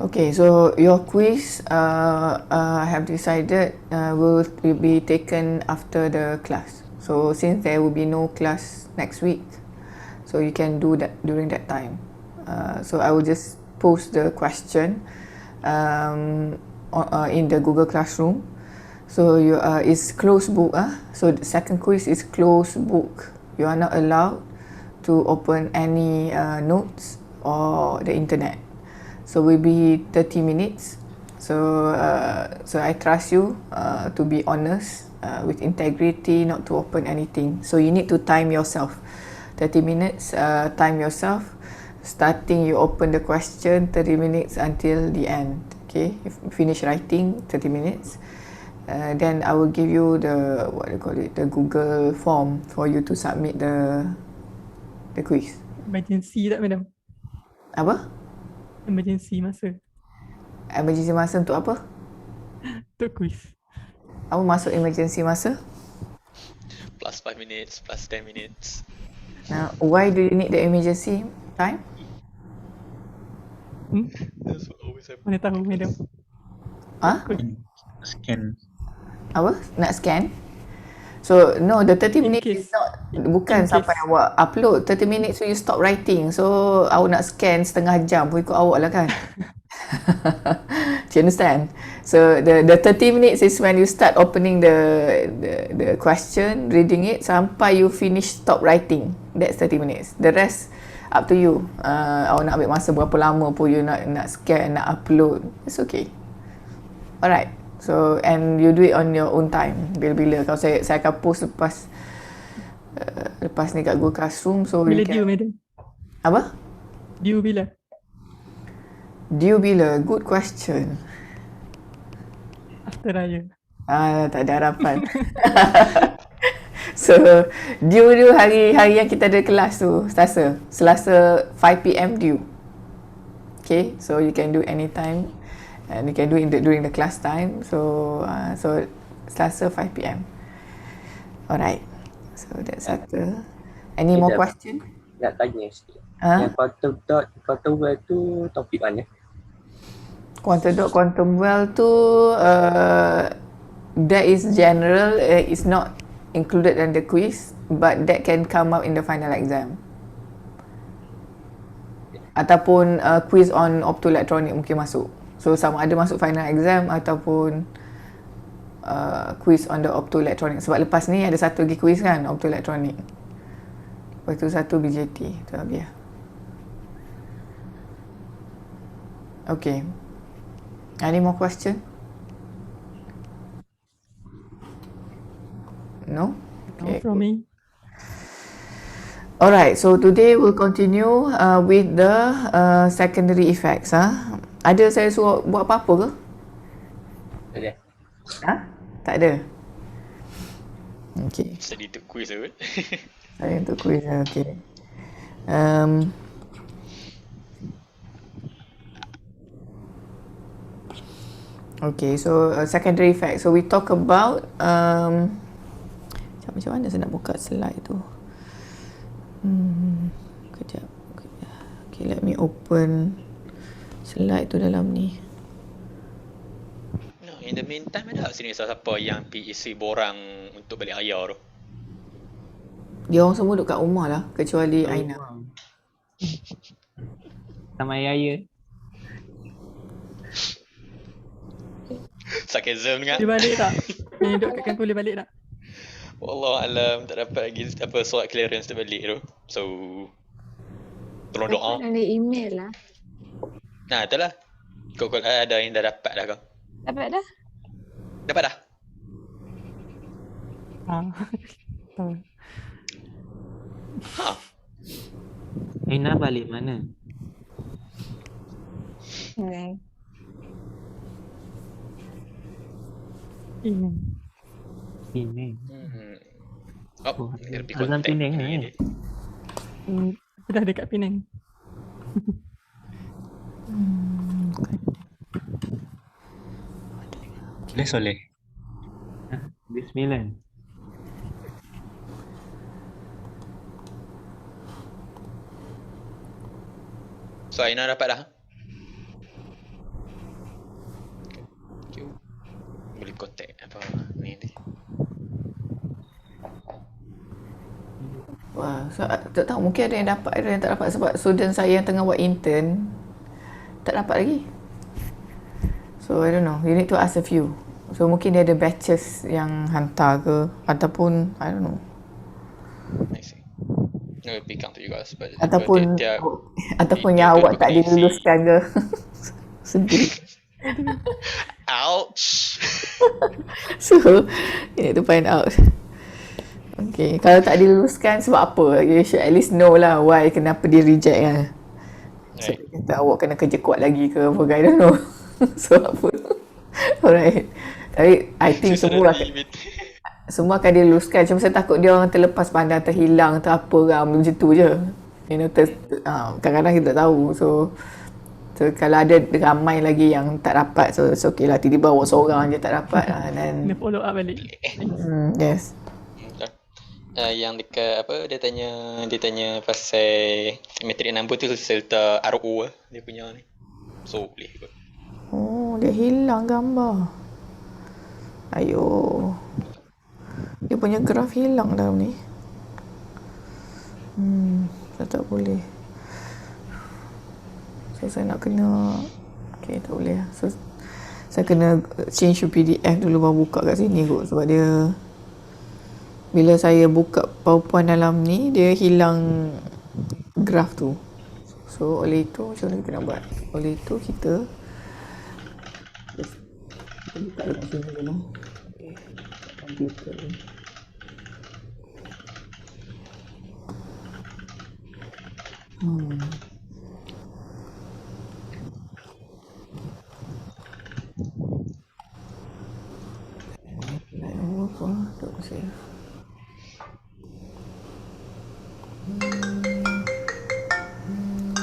Okay, so your quiz I have decided will be taken after the class. So since there will be no class next week, so you can do that during that time. So I will just post the question in the Google Classroom. So it's closed book. So the second quiz is closed book. You are not allowed to open any notes or the internet. So will be 30 minutes. So I trust you to be honest with integrity, not to open anything. So you need to time yourself. 30 minutes, time yourself. Starting you open the question 30 minutes until the end. Okay, you finish writing 30 minutes. Then I will give you the the Google form for you to submit the quiz. Emergency tak, madam? Apa? Emergency masa. Emergency masa untuk apa? Untuk quiz. Apa masuk emergency masa? Plus 5 minutes, plus 10 minutes. Now, why do you need the emergency time? That's what always happens. Mana tahu, madam? Ah? Scan. Apa? Nak scan? So, no, the 30 minutes is not, bukan sampai awak upload. 30 minutes so you stop writing. So, awak nak scan setengah jam pun ikut awak lah kan? Do you understand? So, the 30 minutes is when you start opening the question, reading it, sampai you finish stop writing. That's 30 minutes. The rest, up to you. Awak nak ambil masa berapa lama pun you nak scan, nak upload. It's okay. Alright. So, and you do it on your own time. Bila-bila. Kalau saya akan post lepas ni kat Google Classroom. So, Bila due, madam? Apa? Due bila? Due bila? Good question. After raya. Tak ada harapan. So, due hari yang kita ada kelas tu, Selasa 5 PM due. Okay, so you can do anytime. And you can do it during the class time. So Selasa 5 PM. Alright. So that's satu. Any more question? Nak tanya sikit. Yang quantum dot, quantum well tu topik mana? Quantum dot, quantum well tu that is general. It's not included in the quiz, but that can come up in the final exam. Ataupun quiz on optoelectronic mungkin masuk. So sama ada masuk final exam ataupun quiz on the optoelectronic. Sebab lepas ni ada satu lagi quiz kan, optoelectronic. Lepas tu satu BJT. Tu biar. Okay. Any more question? No? No Okay. from me. Alright, so today we'll continue with the secondary effects. Ada saya suruh buat apa-apa ke? Tak ada. Tak ada? Okay. Study untuk quiz ke? Saya untuk quiz, okay. Okay, so secondary effects. So we talk about macam mana saya nak buka slide tu? Kejap. Okay, let me open slide tu dalam ni. No, in the meantime ada sini siapa yang isi borang untuk balik raya tu? Dia orang semua duduk kat rumah lah, kecuali Aina. Sama raya. Sarkasm dengar. Boleh balik tak? Yang duduk kat kampung boleh balik tak? Wallahualam, tak dapat lagi surat clearance tu balik tu. So, tolong doa. Dapat ada email lah. Nah, itulah. Kau ada yang dah dapat dah kau? Dapat dah? Dapat dah? Tahu. Ha. Aina balik mana? Okay. Ini. Oh, dia lebih Azam kontak. Penang ni. Dah dekat Penang. Soleh. Bismillah. So, Aina dapat dah? kontak apa ni. Wah, so, tak tahu mungkin ada yang dapat, ada yang tak dapat sebab student saya yang tengah buat intern tak dapat lagi. So I don't know, you need to ask a few. So mungkin dia ada batches yang hantar ke ataupun I don't know. I see. No, it'll be come to you guys, but Ataupun dia ataupun dia yang tu awak tak kena isi. diluluskan ke. Sedih. Ouch. So you need to find out. Okay, kalau tak diluluskan sebab apa? You should at least know lah why, kenapa dia reject kan. So Right. dia kata awak kena kerja kuat lagi ke apa, I don't know. So apa. Alright. Tapi I think semua semua akan diluluskan. Cuma saya takut dia orang terlepas pandang, terhilang, ter apa kan, macam tu je. You know, kadang-kadang kita tak tahu. So kalau ada ramai lagi yang tak dapat, so it's okay lah. Tiba-tiba awak seorang je tak dapat lah. Kena Dan follow up balik. yes. Yang dekat apa dia tanya pasal metrik number tu serta RO dia punya ni. So boleh kot. Oh, dia hilang gambar. Ayo. Dia punya graf hilang dalam ni. Saya tak boleh. So saya nak kena, okay, tak boleh. So saya kena change to PDF dulu baru buka kat sini kot, sebab dia bila saya buka PowerPoint dalam ni dia hilang graf tu. So oleh itu macam mana kita nak buat? Oleh itu kita buka dekat sini dulu. Okay. Komputer ni. Apa? Tak save.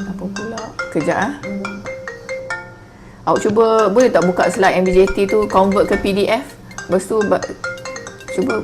Apa pula? Kejap ah. Awak cuba, boleh tak buka slide MBJT tu convert ke PDF? Lepas tu cuba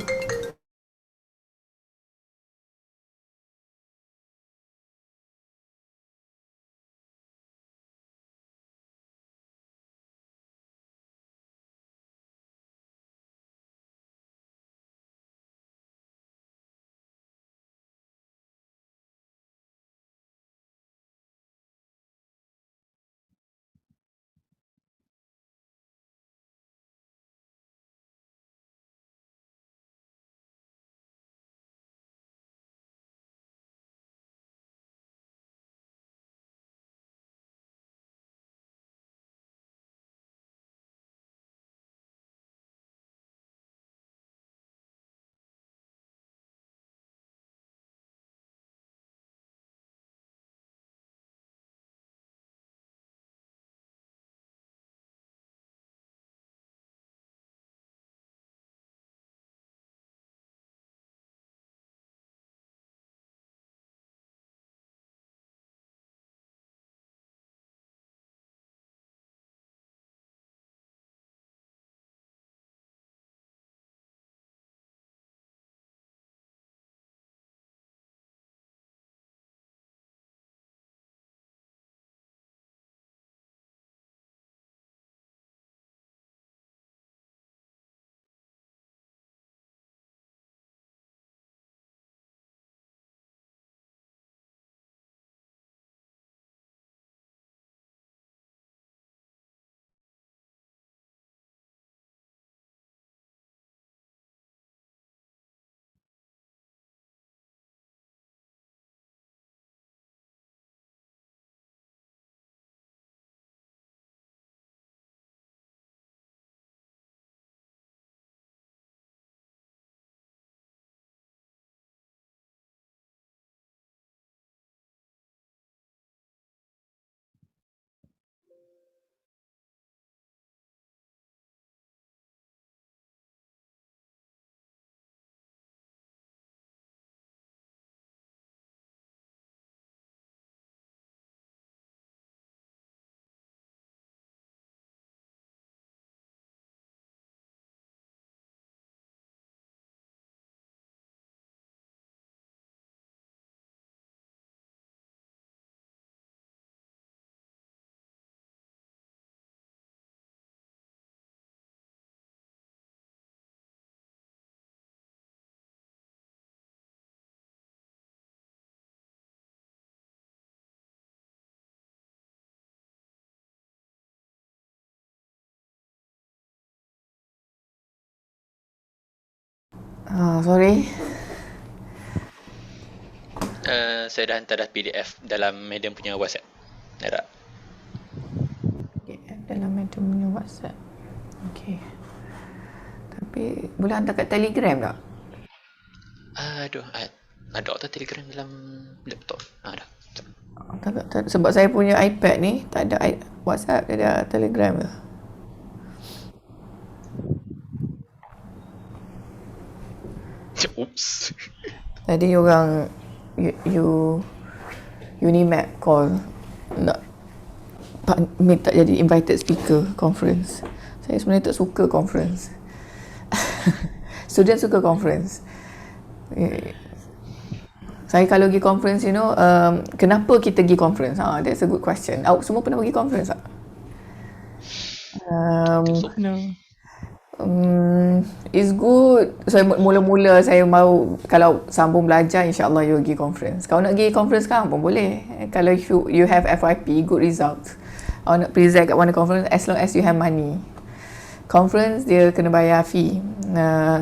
Sorry. Saya dah hantar dah PDF dalam Madam punya WhatsApp. Ada. Dalam Madam punya WhatsApp. Okay. Tapi boleh hantar kat Telegram tak? Aduh, ada tak Telegram dalam laptop? Ada. Tak, sebab saya punya iPad ni tak ada WhatsApp, dia ada Telegram je. Oops. Tadi orang Unimap call nak minta jadi invited speaker conference. Saya sebenarnya tak suka conference. Student suka conference. Saya kalau pergi conference, kenapa kita pergi conference? That's a good question. Awak semua pernah pergi conference tak? No. It's good. So mula-mula saya mau kalau sambung belajar, insyaAllah you pergi conference. Kalau nak pergi conference sekarang pun boleh. Kalau you have FYP, good results. Kalau nak present kat mana conference, as long as you have money. Conference dia kena bayar fee.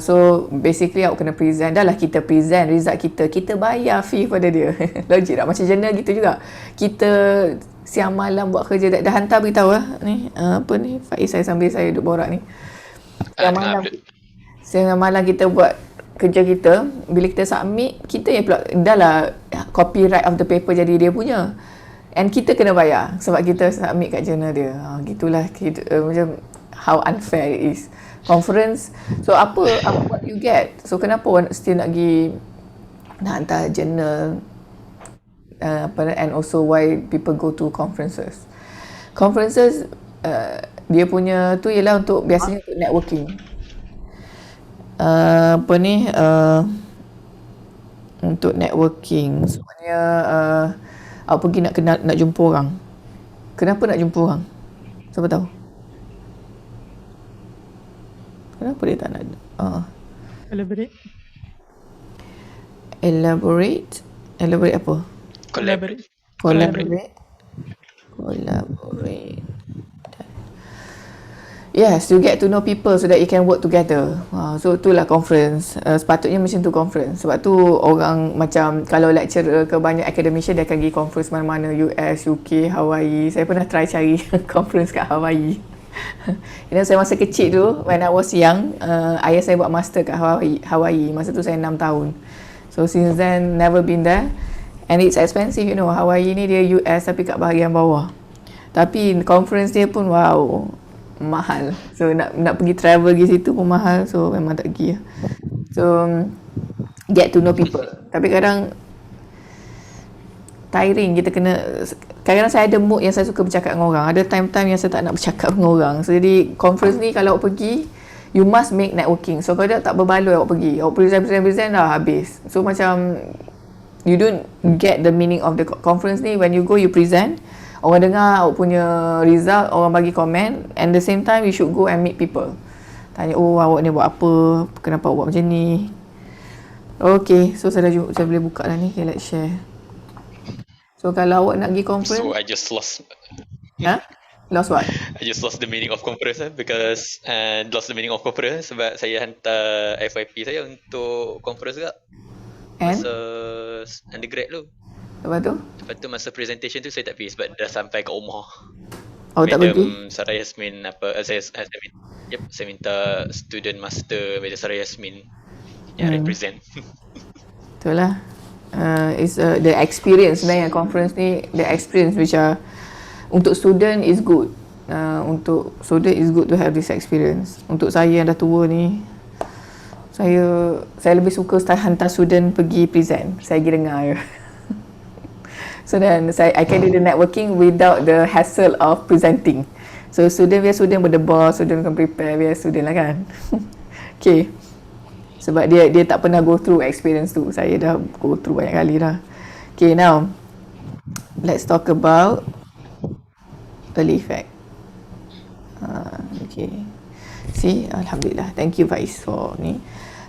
So basically awak kena present. Dah lah kita present result kita bayar fee pada dia. Logik tak? Macam journal gitu juga. Kita siang malam buat kerja, dah hantar beritahu lah ni. Apa ni? Faiz saya sambil saya duduk borak ni. Siang malam kita buat kerja kita. Bila kita submit, kita yang pula dah lah copyright of the paper jadi dia punya. And kita kena bayar sebab kita submit kat journal dia. Gitulah kita, macam how unfair it is. Conference, so apa what you get? So kenapa orang still nak pergi nak hantar journal, and also why people go to conferences. Conferences dia punya tu ialah untuk biasanya untuk networking. Untuk networking. Sebenarnya awak pergi nak jumpa orang. Kenapa nak jumpa orang? Siapa tahu? Kenapa dia tak nak? Elaborate apa? Collaborate. Yes, you get to know people so that you can work together. So itulah conference. Sepatutnya macam tu conference. Sebab tu orang macam kalau lecturer ke banyak academician dia akan pergi conference mana-mana, US, UK, Hawaii. Saya pernah try cari conference kat Hawaii. Saya masa kecil tu, when I was young, ayah saya buat master kat Hawaii. Masa tu saya 6 tahun. So since then, never been there. And it's expensive, Hawaii ni dia US tapi kat bahagian bawah. Tapi conference dia pun wow, mahal. So nak pergi travel pergi situ pun mahal. So memang tak pergi. So get to know people. Tapi kadang tiring, kita kena, kadang-kadang saya ada mood yang saya suka bercakap dengan orang, ada time-time yang saya tak nak bercakap dengan orang. So jadi conference ni kalau awak pergi, you must make networking. So kalau tak berbaloi awak pergi, awak present dah habis. So macam you don't get the meaning of the conference ni. When you go, you present, orang dengar awak punya result, orang bagi komen, and the same time you should go and meet people. Tanya, oh awak ni buat apa, kenapa awak buat macam ni. Okay, so saya boleh buka dah ni. Okay, let's share. So kalau awak nak pergi conference, So I just lost. Lost what? I just lost the meaning of conference because lost the meaning of conference sebab saya hantar FYP saya untuk conference juga. And? Masa undergrad tu. Lepas tu masa presentation tu saya tak pergi sebab dah sampai kat rumah. Oh, tak pergi? Sarah Yasmin saya minta student master Madam Sarah Yasmin yang represent. Itulah. It's the experience sebenarnya conference ni, the experience which untuk student is good. Untuk student is good to have this experience. Untuk saya yang dah tua ni, saya lebih suka hantar student pergi present. Saya pergi dengar je. So then I can do the networking without the hassle of presenting. So biar student berdebar, student can prepare, biar student lah kan. Okay. Sebab dia tak pernah go through experience tu. Saya dah go through banyak kali dah. Okay, now let's talk about early effect. Okay. See, Alhamdulillah. Thank you Faiz for ni.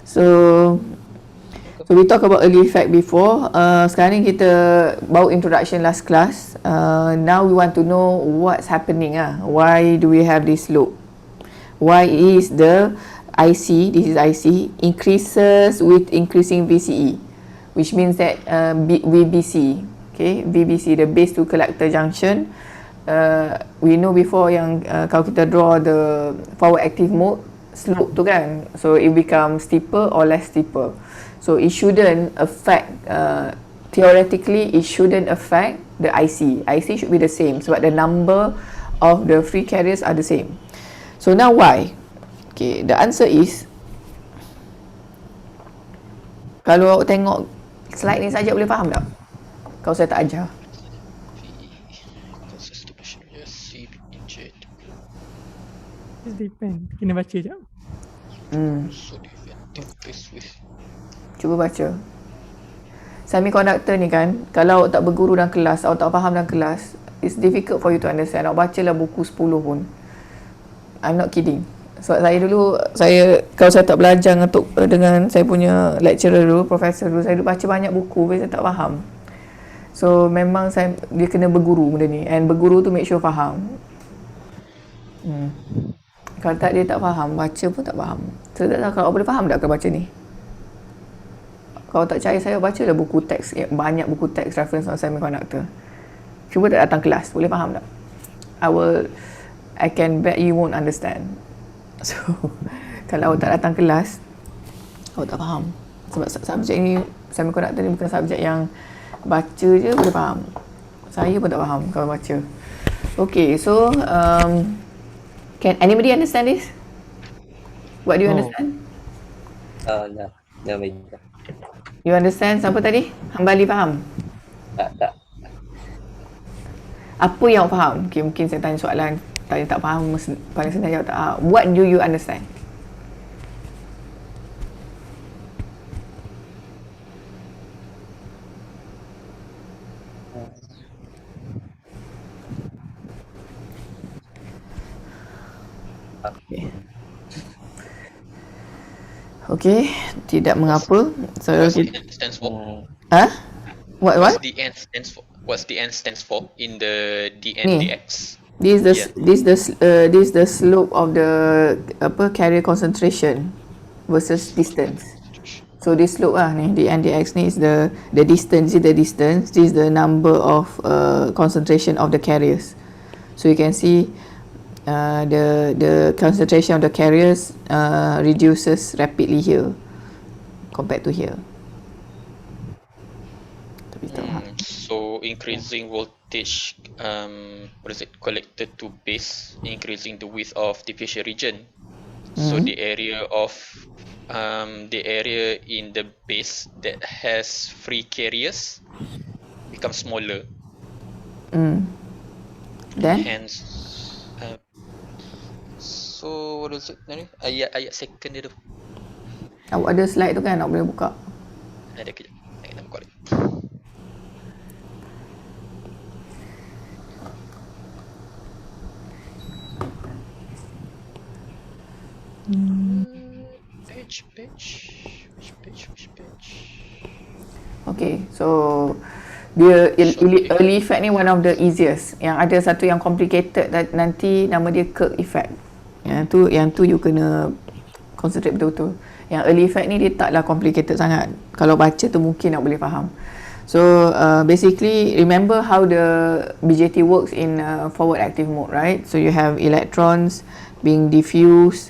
So we talk about early effect before. Sekarang ni kita baru introduction last class. Now we want to know what's happening. Why do we have this loop? Why is the IC, this is IC, increases with increasing VCE, which means that VBC, okay, VBC, the base to collector junction, we know before yang kalau kita draw the forward active mode slope tu kan, so it becomes steeper or less steeper. So it shouldn't affect, theoretically it shouldn't affect the IC. IC should be the same sebab the number of the free carriers are the same. So now why? Okay, the answer is, kalau awak tengok slide ni saja boleh faham tak? Kalau saya tak ajar. It depend. Kena baca je. Cuba baca. Semiconductor ni kan, kalau awak tak berguru dalam kelas, awak tak faham dalam kelas, it's difficult for you to understand. Awak bacalah buku 10 pun. I'm not kidding. Sebab saya dulu, kalau saya tak belajar dengan saya punya lecturer dulu, profesor dulu, saya dulu baca banyak buku, tapi saya tak faham. So memang dia kena berguru benda ni, and berguru tu make sure faham. Kalau tak, dia tak faham, baca pun tak faham. Saya tak tahu kalau boleh faham tak kalau baca ni. Kalau tak percaya saya, bacalah buku teks, banyak buku teks reference on semiconductor. Cuba tak datang kelas, boleh faham tak? I can bet you won't understand. So, kalau awak tak datang kelas, awak tak faham. Sebab subjek ni, semiconductor ni bukan subjek yang baca je boleh faham. Saya pun tak faham kalau baca. Okay, so can anybody understand this? What do you understand? No, baik. You understand? Siapa tadi? Hambali faham? Tak. Apa yang awak faham? Okay, mungkin saya tanya soalan tanya tak faham, paling senang jawab tak. What do you understand? Okay, tidak mengapa. So, What's the N stands for? What? What's the N stands for in the DNDX? This is the slope of the carrier concentration versus distance. So this slope ni, DNDX ni is the distance. This is the number of concentration of the carriers. So you can see the concentration of the carriers reduces rapidly here compared to here. So increasing voltage, collected to base, increasing the width of diffusion region. So the area in the base that has free carriers becomes smaller. Then? Hence, so what is it? Ayat second dia tu. Awak ada slide tu kan? Awak boleh buka. Ada kejap. Nak buka lagi. Which page? Okay, so dia early effect ni one of the easiest. Yang ada satu yang complicated nanti nama dia Kirk effect. Yang tu you kena concentrate betul-betul. Yang early effect ni dia taklah complicated sangat. Kalau baca tu mungkin nak boleh faham. So basically remember how the BJT works in forward active mode, right? So you have electrons being diffused,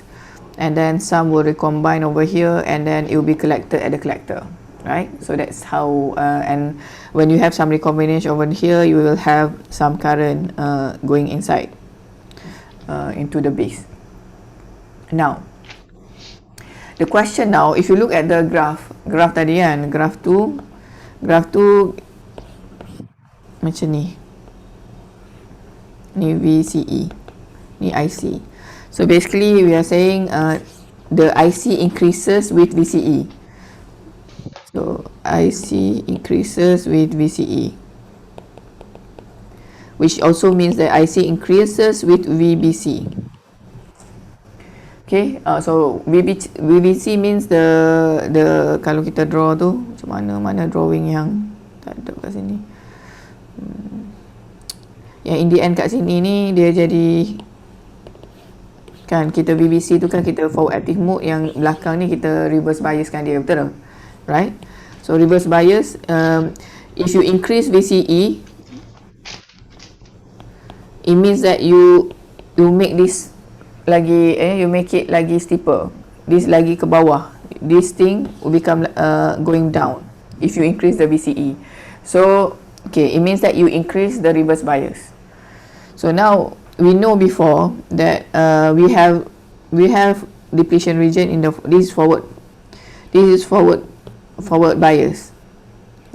and then some will recombine over here, and then it will be collected at the collector, right? So that's how and when you have some recombination over here, you will have some current going inside into the base. Now the question now, if you look at the graph tadi kan, graph tu macam ni VCE, ni IC. So basically we are saying the IC increases with VCE. So IC increases with VCE, which also means that IC increases with VBC. Okay, so VBC means the kalau kita draw tu macam mana drawing yang tak ada kat sini. Yang in the end kat sini ni dia jadi Kan kita BBC tu kan kita forward active mode, yang belakang ni kita reverse bias kan dia, betul tak? Right? So reverse bias, if you increase VCE, it means that you make this lagi you make it lagi steeper. This lagi ke bawah. This thing will become going down if you increase the VCE. So okay, it means that you increase the reverse bias. So now we know before that we have depletion region in this is forward bias.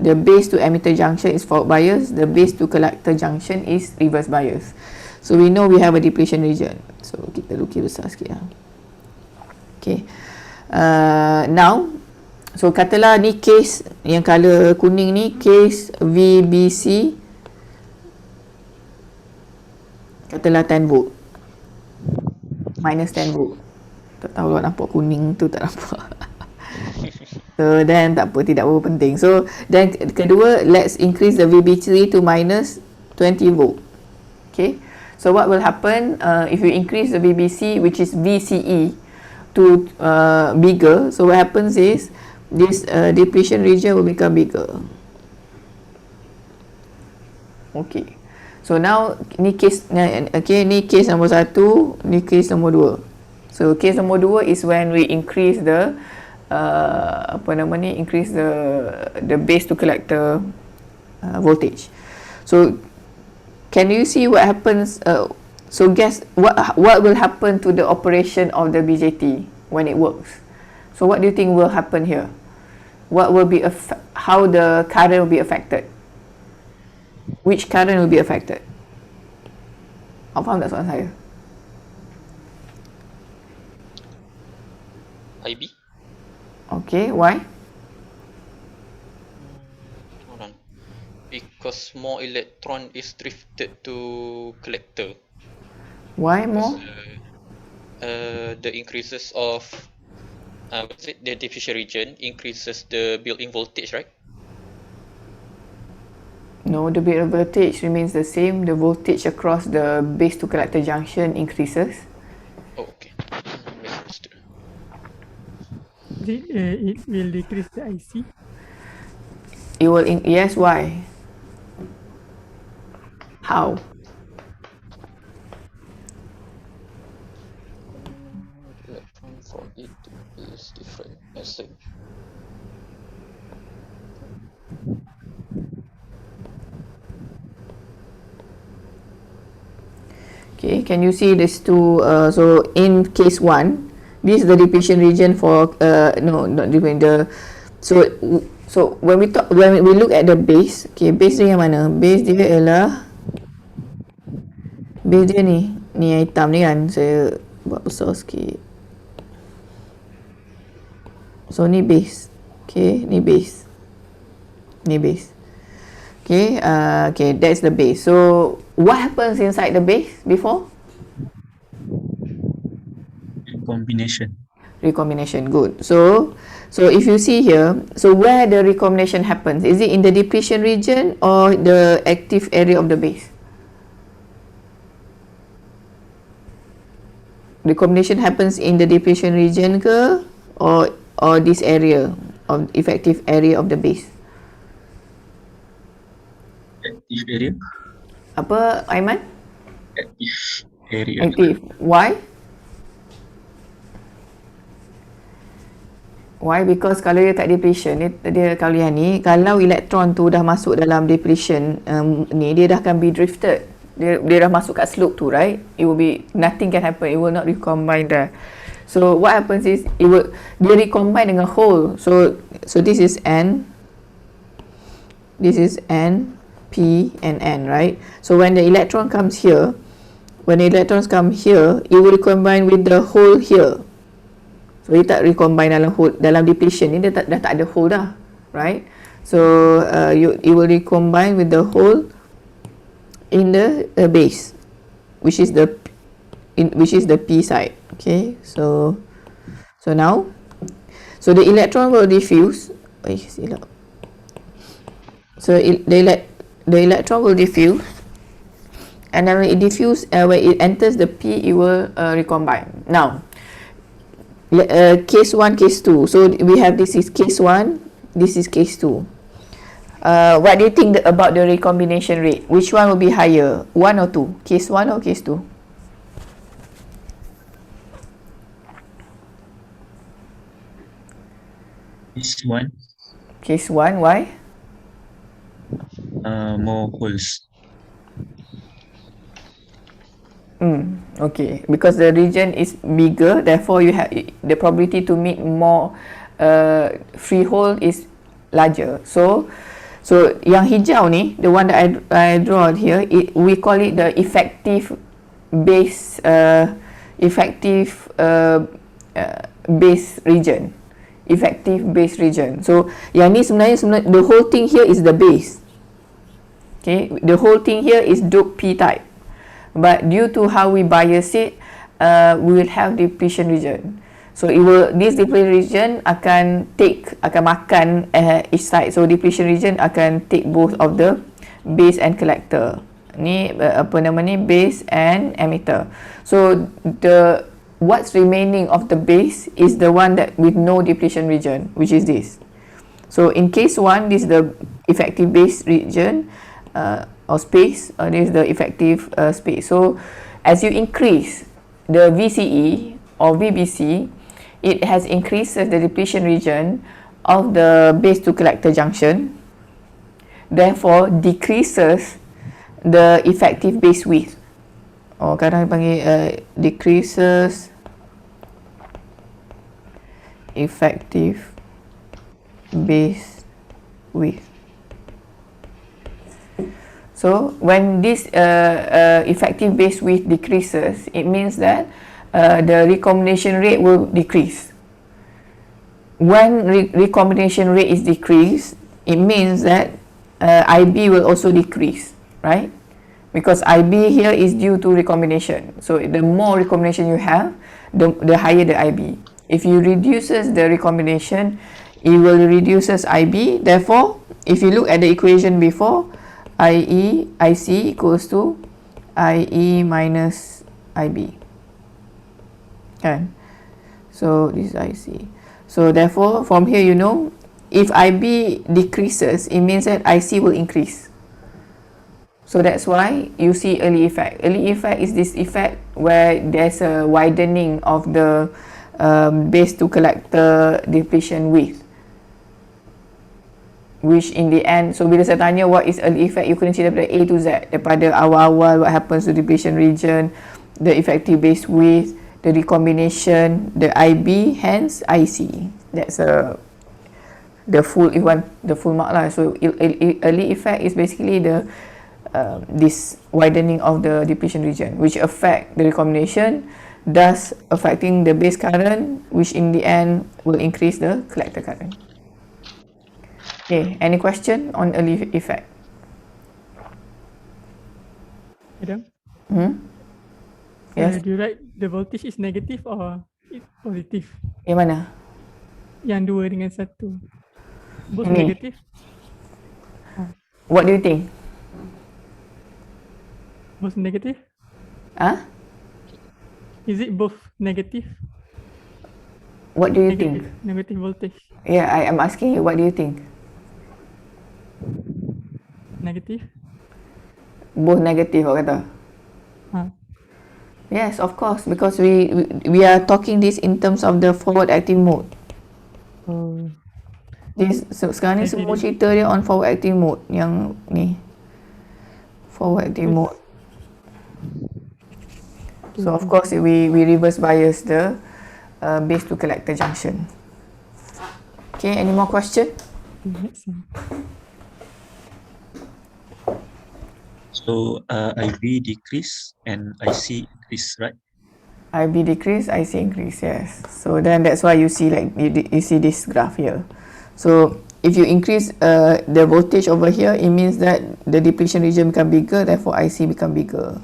The base to emitter junction is forward bias, the base to collector junction is reverse bias. So we know we have a depletion region. So kita lukis besar sikit lah. Okay. Now, so katalah ni case yang color kuning ni, case VBC, katalah 10 volt, minus 10 volt. Tak tahu lah nampak kuning tu, tak nampak. So then tak apa, tidak berapa penting. So then kedua, let's increase the VB3 to minus 20 volt. Okay, so what will happen if you increase the VBC, which is VCE, to bigger? So what happens is this depletion region will become bigger. Okay, so now ni case, okay, ni case nombor 1, ni case nombor 2. So case nombor 2 is when we increase the increase the base to collector voltage. So can you see what happens? So guess what will happen to the operation of the BJT when it works? So what do you think will happen here? What will be how the current will be affected? Which current will be affected? Faham tak soalan saya? IB? Okay, why? Hold on. Because more electron is drifted to collector. Why more? The increases of the diffusion region increases the built-in voltage, right? No, the built-in voltage remains the same. The voltage across the base to collector junction increases. Oh, okay. Misunderstood. It will decrease the IC. It will yes, why? How? Electron from it is different. As a Okay, can you see these two? So in case 1, this is the depletion region for no, not depletion. So when we look at the base, okay, base dia yang mana? Base dia ialah base dia ni yang hitam ni kan. Saya buat besar sikit. So ni base. Okay, ni base. Ni base. Okay, okay, that's the base. So what happens inside the base before? Recombination, good. So if you see here, so where the recombination happens, is it in the depletion region or the active area of the base? Recombination happens in the depletion region ke, or this area of effective area of the base? Active area. Apa, Aiman? Active area. Active. Why? Why? Because kalau dia kat depletion, dia kalau yang ni, kalau elektron tu dah masuk dalam depletion ni, dia dah akan be drifted. Dia dah masuk kat slope tu, right? It will be, nothing can happen. It will not recombine there. So what happens is, dia recombine dengan hole. So this is N. This is N, P and N, right? So when the electron comes here, when the electrons come here, it will recombine with the hole here. So dia tak recombine dalam depletion ni, dia dah tak ada hole dah, right? So it will recombine with the hole in the base, which is the P side. Okay, so now, so the electron will diffuse. So the electron will diffuse And then when it diffuse, when it enters the P, it will recombine. Now, case 1, case 2. So we have this is case 1, this is case 2. What do you think about the recombination rate? Which one will be higher, 1 or 2? Case 1 or case 2? This one, Case 1, why? more holes. Okay, because the region is bigger, therefore you have the probability to meet more freehold is larger. So yang hijau ni, the one that I draw here, we call it the effective base region. Effective base region. So yang ni sebenarnya the whole thing here is the base. Okay, the whole thing here is dope P type. But due to how we bias it, we will have depletion region. So this depletion region akan makan each side. So depletion region akan take both of the base and collector. Ni base and emitter. So what's remaining of the base is the one that with no depletion region, which is this. So in case 1, this is the effective base region. Or space, this is the effective space. So as you increase the VCE or VBC, it has increased the depletion region of the base to collector junction, therefore decreases the effective base width. Or kadang panggil decreases effective base width. So when this effective base width decreases, it means that the recombination rate will decrease. When recombination rate is decreased, it means that IB will also decrease, right? Because IB here is due to recombination. So the more recombination you have, the higher the IB. If you reduces the recombination, it will reduces IB. Therefore, if you look at the equation before, IC equals to IE minus IB. Kan? So this is IC. So therefore, from here you know, if IB decreases, it means that IC will increase. So that's why you see early effect. Early effect is this effect where there's a widening of the base to collector depletion width. Which in the end, so bila saya tanya what is early effect, you kena cerita daripada A to Z, daripada awal-awal what happens to depletion region, the effective base width, the recombination, the IB, hence IC. That's the full mark lah. So early effect is basically the this widening of the depletion region, which affect the recombination, thus affecting the base current, which in the end will increase the collector current. Okay, any question on early effect? Adam? Yes. Do you write the voltage is negative or it's positive? Yang mana? Yang 2 dengan 1. Both Ni. negative? What do you think? Both negative? Huh? Is it both negative? What do you think? Negative voltage. Yeah, I am asking you, what do you think? Negative? Both negative, awak kata? Yes, of course, because we are talking this in terms of the forward acting mode. Sekarang ni semua cerita dia on forward acting mode, yang ni forward acting mode. So of course we reverse bias the base to collector junction. Okay, any more question? So IB decrease and IC increase, right? IB decrease, IC increase, yes. So then that's why you see like you see this graph here. So if you increase the voltage over here, it means that the depletion region become bigger, therefore IC become bigger.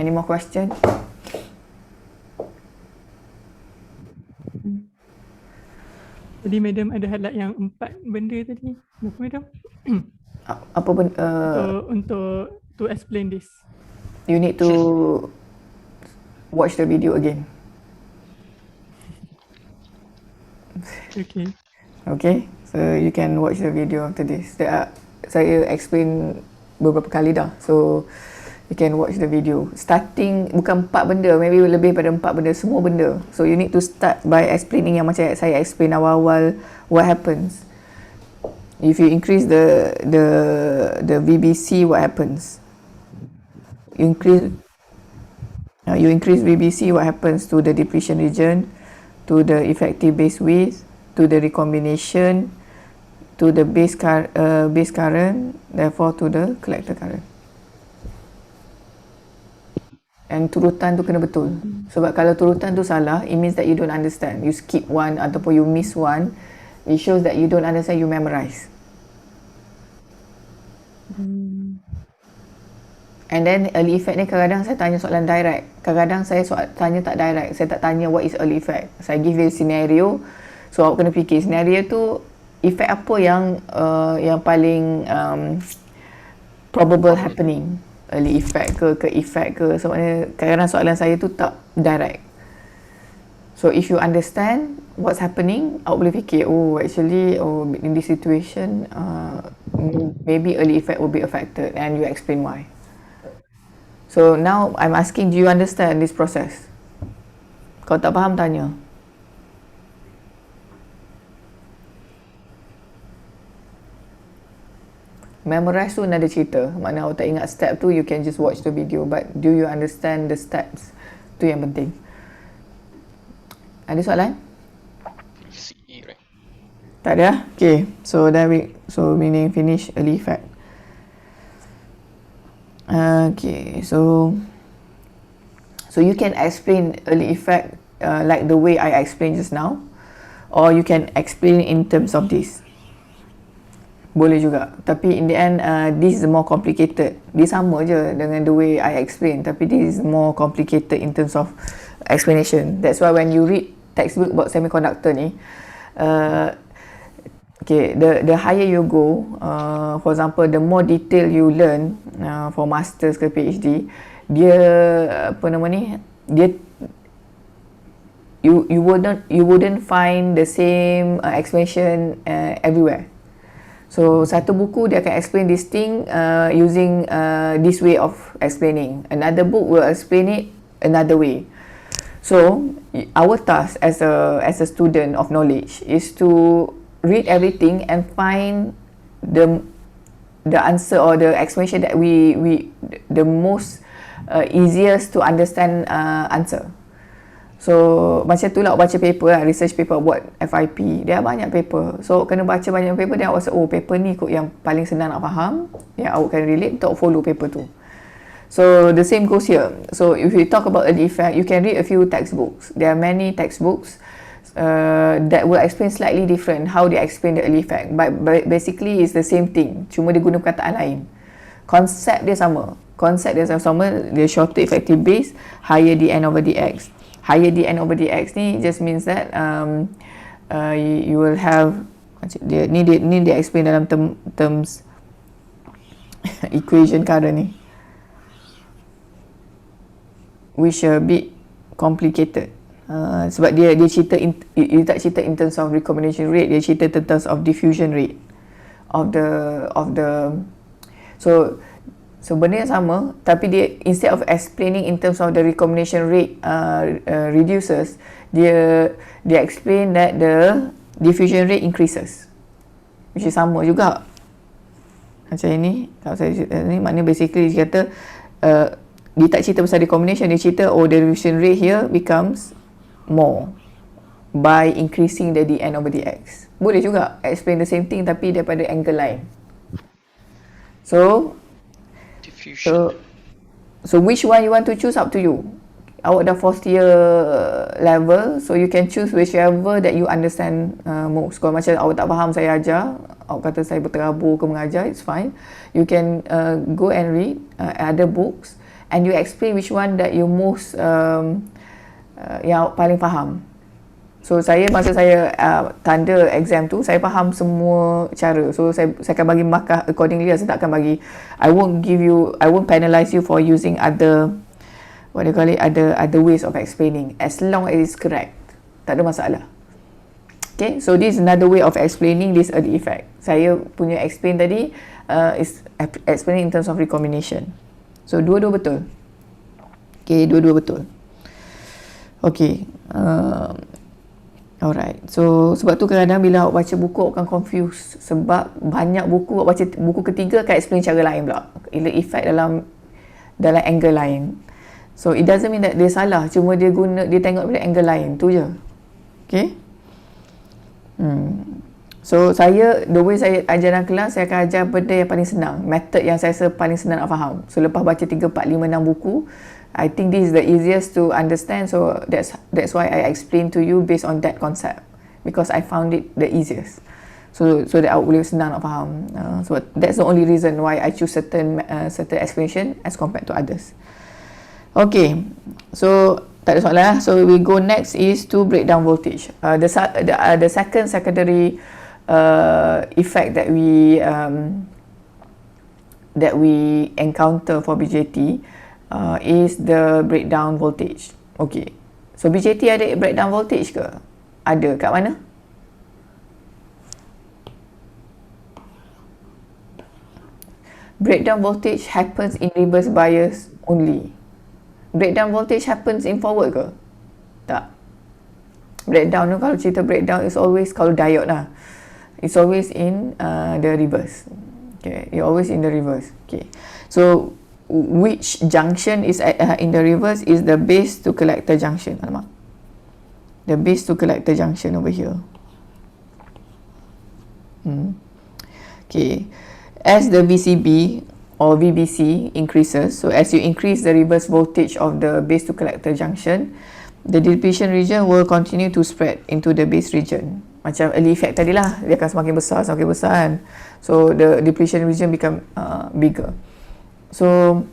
Any more question? Tadi madam ada highlight yang 4 benda tadi. Kenapa madam? apa benda, untuk to explain this. you need to watch the video again. Okay. Okay, so you can watch the video after this. Saya explain beberapa kali dah, so you can watch the video. Starting bukan 4 benda, maybe lebih pada 4 benda, semua benda. So you need to start by explaining yang macam saya explain awal-awal what happens. If you increase the VBC, what happens? You increase VBC, what happens to the depletion region, to the effective base width, to the recombination, to the base current, therefore to the collector current. And turutan tu kena betul. Sebab kalau turutan tu salah, it means that you don't understand. You skip one ataupun you miss one, it shows that you don't understand, you memorize. And then early effect ni kadang-kadang saya tanya soalan direct, kadang-kadang saya tanya tak direct. Saya tak tanya what is early effect. Saya give you scenario, so awak kena fikir scenario tu effect apa yang paling probable happening. Early effect ke effect ke. So maknanya kadang-kadang soalan saya tu tak direct. So if you understand what's happening, awak boleh fikir, in this situation maybe early effect will be affected, and you explain why. So now I'm asking, do you understand this process? Kalau tak faham, tanya. Memorize tu another cerita. Maknanya awak tak ingat step tu, you can just watch the video. But do you understand the steps? Tu yang penting. Ada soalan? See, right? Tak ada? Okay. So meaning finish early effect. Okay, so you can explain early effect like the way I explained just now, or you can explain in terms of this. Boleh juga. Tapi in the end, this is more complicated. Dia sama je dengan the way I explain, tapi this is more complicated in terms of explanation. That's why when you read textbook about semiconductor ni, okay, the higher you go, for example, the more detail you learn for masters ke PhD, dia apa nama ni, dia you wouldn't find the same explanation everywhere. So satu buku dia akan explain this thing using this way of explaining. Another book will explain it another way. So our task as a student of knowledge is to read everything and find the answer or the explanation that we the most easiest to understand answer. So macam tu lah baca paper lah, research paper buat FIP, dia banyak paper, so kena baca banyak paper, dan awak rasa paper ni kot yang paling senang nak faham, yang awak can relate, untuk follow paper tu. So the same goes here. So if we talk about early effect, you can read a few textbooks. There are many textbooks that will explain slightly different how they explain the early effect, but basically it's the same thing, cuma dia guna perkataan lain. Konsep dia sama, dia shorter effective base, higher dn over dx. Higher dn over dx ni just means that you will have, ni dia explain dalam terms equation current ni, which a bit complicated. Sebab dia cerita dia tak cerita in terms of recombination rate, dia cerita in terms of diffusion rate of the so benda yang sama, tapi dia instead of explaining in terms of the recombination rate reduces, dia explain that the diffusion rate increases, which is sama juga macam ini. Kalau saya cerita ni, maknanya basically dia kata dia tak cerita pasal recombination, dia cerita the diffusion rate here becomes more by increasing the dn over dx. Boleh juga explain the same thing tapi daripada angle lain. So which one you want to choose, up to you. Awak dah 4th year level, so you can choose whichever that you understand most. Kalau macam awak tak faham saya ajar, awak kata saya berterabur ke mengajar, it's fine. You can go and read other books and you explain which one that you most yang awak paling faham. So masa saya tanda exam tu, saya faham semua cara. So saya akan bagi markah accordingly. Saya tak akan bagi, I won't penalize you for using other, what do you call it, other ways of explaining, as long as it's correct. Tak ada masalah. Okay, so this is another way of explaining this early effect. Saya punya explain tadi is explaining in terms of recombination. So dua-dua betul. Okay, dua-dua betul. Okay, alright. So sebab tu kadang-kadang bila awak baca buku awak akan confuse, sebab banyak buku awak baca buku ketiga akan explain cara lain pula, effect dalam angle lain. So it doesn't mean that dia salah, cuma dia tengok dari angle lain tu je. Okay. So the way saya ajar dalam kelas, saya akan ajar benda yang paling senang, method yang saya rasa paling senang nak faham. So lepas baca 3, 4, 5, 6 buku, I think this is the easiest to understand. So that's why I explain to you based on that concept, because I found it the easiest. So that awak boleh senang nak faham. So that's the only reason why I choose certain explanation as compared to others. Okay, so tak ada soalan. So we go next is to break down voltage. The second secondary effect that we encounter for BJT is the breakdown voltage. Okay, so BJT ada breakdown voltage ke? Ada. Kat mana? Breakdown voltage happens in reverse bias only. Breakdown voltage happens in forward ke? Tak. Breakdown tu, kalau cerita breakdown is always, kalau diode lah, it's always in the reverse. Okay, you're always in the reverse. Okay, so which junction is in the reverse is the base to collector junction. Alamak. The base to collector junction over here. Okay, as the VCB or VBC increases, so as you increase the reverse voltage of the base to collector junction, the depletion region will continue to spread into the base region. Macam early effect tadi lah, dia akan semakin besar kan. So the depletion region become bigger. So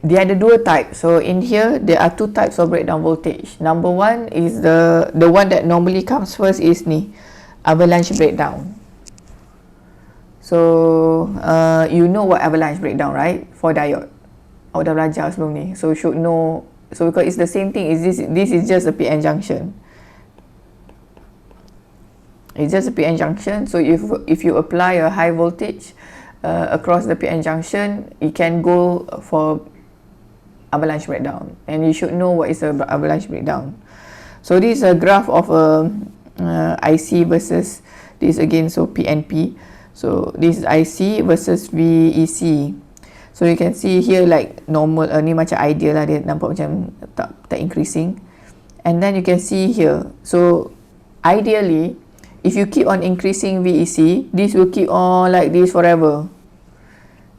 dia ada dua type. So in here there are two types of breakdown voltage. Number one is the one that normally comes first is ni, avalanche breakdown. So you know what avalanche breakdown, right? For diode. Awak dah belajar sebelum ni. So should know. So because it's the same thing. This is just a PN junction. It's just a PN junction. So if you apply a high voltage across the PN junction, it can go for avalanche breakdown. And you should know what is a avalanche breakdown. So this is a graph of IC versus this again. So PNP. So this is IC versus VEC. So you can see here like normal, ni macam ideal lah, dia nampak macam tak increasing. And then you can see here, so ideally if you keep on increasing VEC, this will keep on like this forever,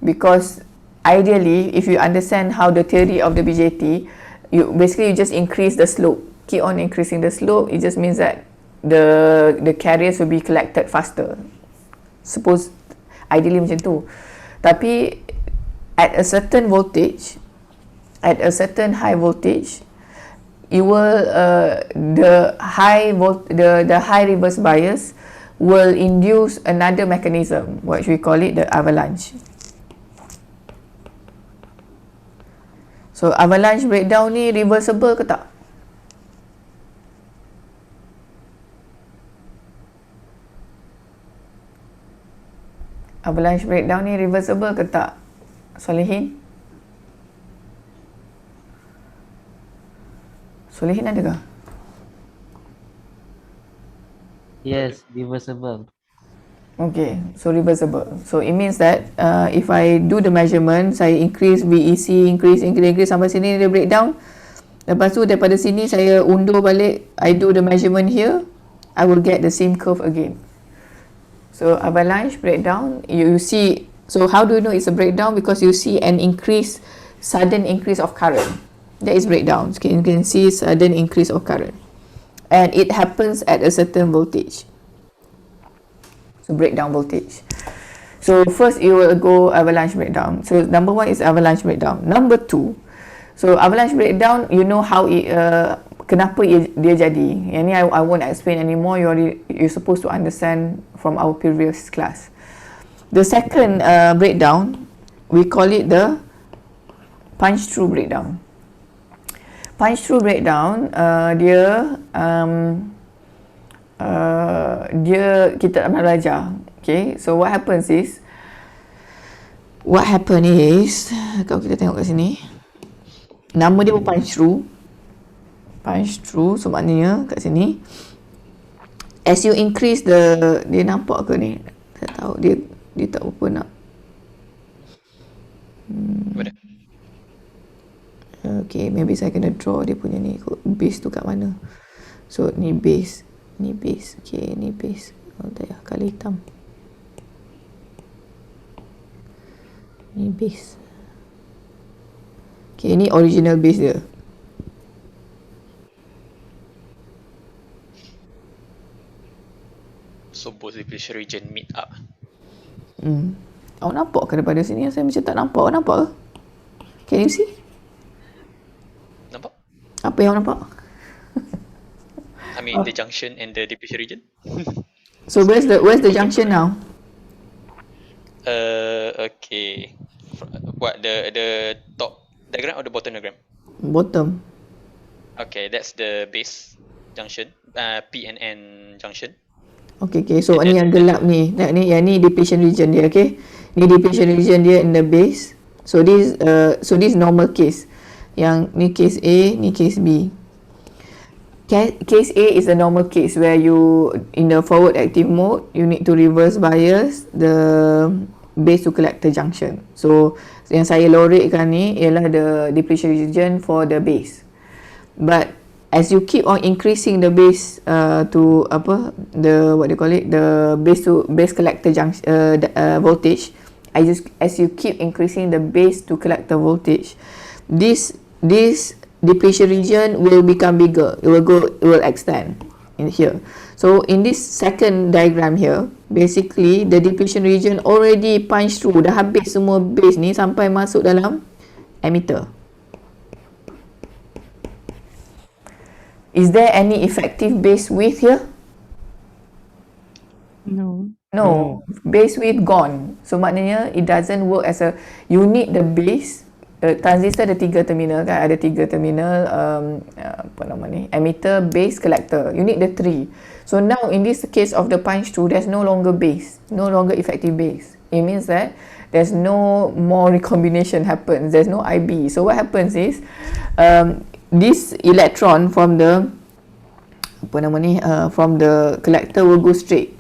because ideally if you understand how the theory of the BJT, you just increase the slope, keep on increasing the slope. It just means that the carriers will be collected faster. Suppose ideally macam tu, tapi at a certain voltage, at a certain high voltage, you will the high reverse bias will induce another mechanism, what we call it, the avalanche. So avalanche breakdown ni reversible ke tak? Avalanche breakdown ni reversible ke tak? Solehin? Solehin ada ke? Yes, reversible. Okay, so reversible. So it means that if I do the measurement, saya increase VEC, increase sampai sini dia breakdown. Lepas tu daripada sini saya undur balik, I do the measurement here, I will get the same curve again. So avalanche breakdown, you see. So how do you know it's a breakdown? Because you see an sudden increase of current. That is breakdown. Okay, you can see sudden increase of current, and it happens at a certain voltage. So breakdown voltage. So first you will go avalanche breakdown. So number one is avalanche breakdown. Number two, so avalanche breakdown, you know how it kenapa dia jadi. Yang ni I won't explain anymore. You're supposed to understand from our previous class. The second breakdown, we call it the punch-through breakdown. Punch-through breakdown, dia kita tak pernah belajar. Okay, so what happens is, kalau kita tengok kat sini, nama dia pun punch-through. Punch-through, so maknanya kat sini, as you increase dia nampak ke ni? Saya tahu, dia tak apa nak. Boleh. Okay, maybe saya kena draw dia punya ni, base tu kat mana. So ni base. Okay, ni base. Oh, tak payah, colour hitam. Ni base. Okay, ni original base dia. So both depletion region meet up. Awak nampak ke daripada sini? Saya macam tak nampak. Awak nampak ke? Can you see? Nampak? Apa yang awak nampak? I mean the junction and the depletion region. So where's the junction now? Okay. What, the top diagram or the bottom diagram? Bottom. Okay, that's the base junction. P and N junction. Okay. So ni yang gelap ni. Yang ni depletion region dia, okay? Ni depletion region dia in the base. So this normal case. Yang ni case A, ni case B. Case A is a normal case where you, in the forward active mode, you need to reverse bias the base to collector junction. So yang saya lorekkan ni ialah the depletion region for the base. But as you keep on increasing the base to the base collector junction voltage, as you keep increasing the base to collector voltage, this depletion region will become bigger. It will extend in here. So in this second diagram here, basically the depletion region already punch through. Dah habis semua base ni sampai masuk dalam emitter. Is there any effective base width here? No. No. Base width gone. So maknanya it doesn't work as a, you need the base. Transistor ada 3 terminal kan, ada 3 terminal emitter, base, collector. You need the 3. So now in this case of the punch through, there's no longer base, no longer effective base. It means that there's no more recombination happens, there's no IB. So what happens is this electron from the from the collector will go straight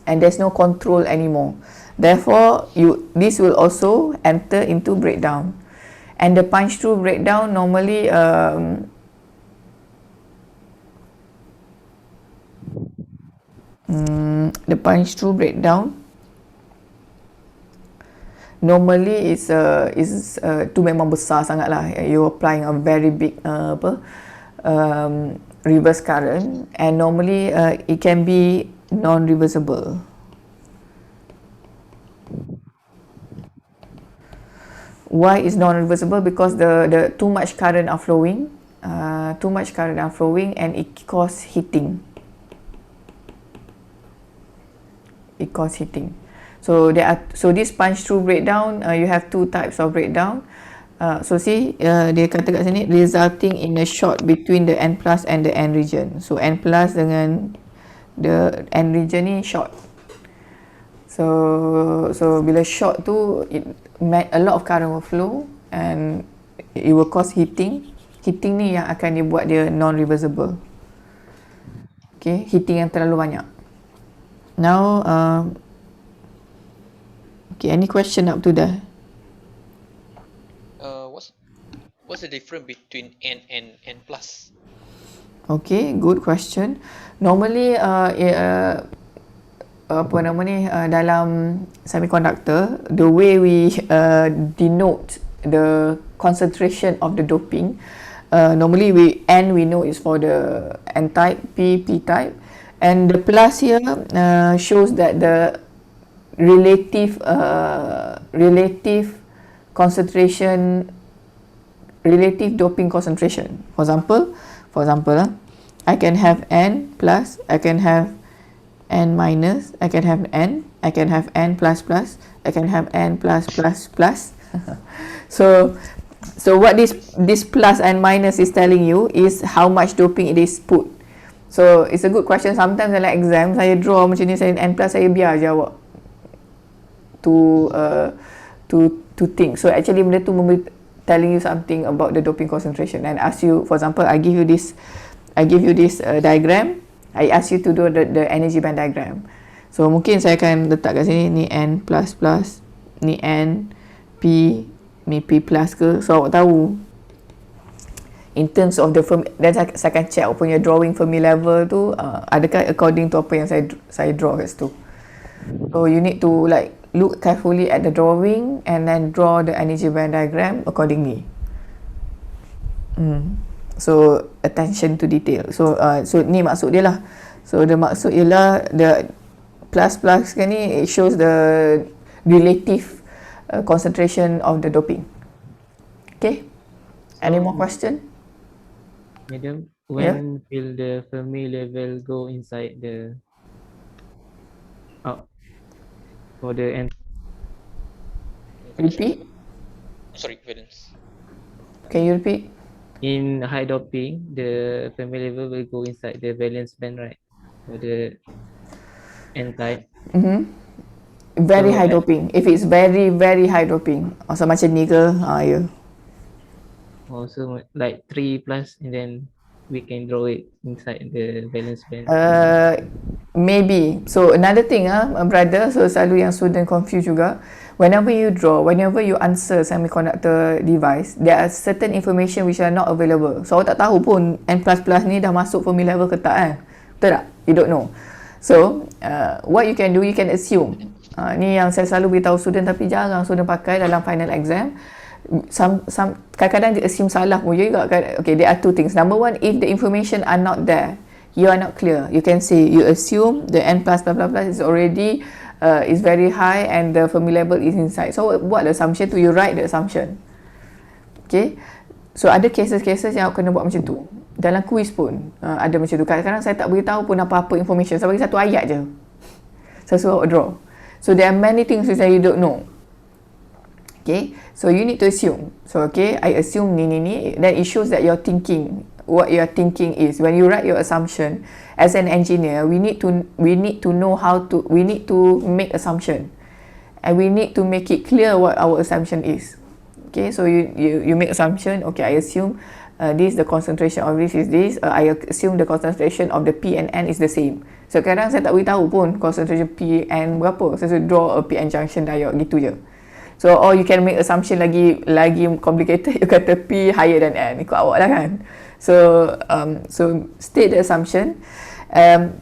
and there's no control anymore. Therefore this will also enter into breakdown. And the punch through breakdown normally the punch through breakdown normally is tu memang besar sangat lah. You applying a very big reverse current, and normally it can be non-reversible. Why is non-reversible? Because the too much current are flowing, and it cause heating. So this punch through breakdown, you have 2 types of breakdown. So see, dia kata kat sini resulting in a short between the N plus and the N region. So N plus dengan the N region ni short. So bila short tu, a lot of current will flow and it will cause heating. Heating ni yang akan dibuat dia non-reversible. Okay, heating yang terlalu banyak. Now, okay, any question up to that? What's the difference between N and N plus? Okay, good question. Normally, dalam semiconductor, the way we denote the concentration of the doping, normally N we know is for the N type, P type, and the plus here shows that the relative concentration, relative doping concentration. For For example, I can have n plus, I can have n minus, I can have n, I can have n plus plus, I can have n plus plus plus. So what this plus and minus is telling you is how much doping it is put. So it's a good question. Sometimes dalam exam saya draw macam ni, saya n plus, saya biar je awak to think. So actually benda tu telling you something about the doping concentration, and ask you, for example, I give you this diagram, I ask you to do the energy band diagram. So mungkin saya akan letak kat sini, ni n plus plus, ni n, p, ni p plus ke. So awak tahu in terms of the dan saya akan check awak punya drawing Fermi level tu adakah according to apa yang saya draw kat situ. So you need to like look carefully at the drawing and then draw the energy band diagram accordingly. So attention to detail. So ni maksud dia lah. So the maksud ialah the plus kan ni, it shows the relative concentration of the doping. Okay. Any more question? Madam, when will the Fermi level go inside the for the end? Repeat. Sorry, Valence. Can you repeat? In high doping, the Fermi level will go inside the valence band, right? For the N type. Very So, high doping. If it's very high doping, also macam ni ke? Ya. Also like 3 plus, and then we can draw it inside the valence band. Maybe. So another thing, brother, so selalu yang student confuse juga. Whenever you draw, whenever you answer semiconductor device, there are certain information which are not available. So awak tak tahu pun N++ ni dah masuk Fermi level ke tak kan? Betul tak? You don't know. So what you can do, you can assume. Ni yang saya selalu beritahu student tapi jarang student pakai dalam final exam. Kadang-kadang dia assume salah pun juga. Okay, there are two things. Number one, if the information are not there, you are not clear, you can say you assume the n plus blah blah blah is already is very high and the Fermi level is inside. So what the assumption tu, you write the assumption. Okay, so ada cases-cases yang kena buat macam tu. Dalam quiz pun ada macam tu. Kadang-kadang saya tak beritahu pun apa-apa information, saya bagi satu ayat je, saya suruh draw. So there are many things which you don't know. Okay, so you need to assume. So okay, I assume ni. Then it shows that you're thinking. What you're thinking is, when you write your assumption as an engineer, we need to know how to, we need to make assumption, and we need to make it clear what our assumption is. Okay, so you make assumption. Okay, I assume this, the concentration of this is this. I assume the concentration of the P and N is the same. So kadang saya tak beritahu pun concentration P and berapa. Saya draw a PN junction diode gitu je. So, or you can make assumption lagi complicated. You kata P higher than N. Ikut awak lah kan. So state the assumption.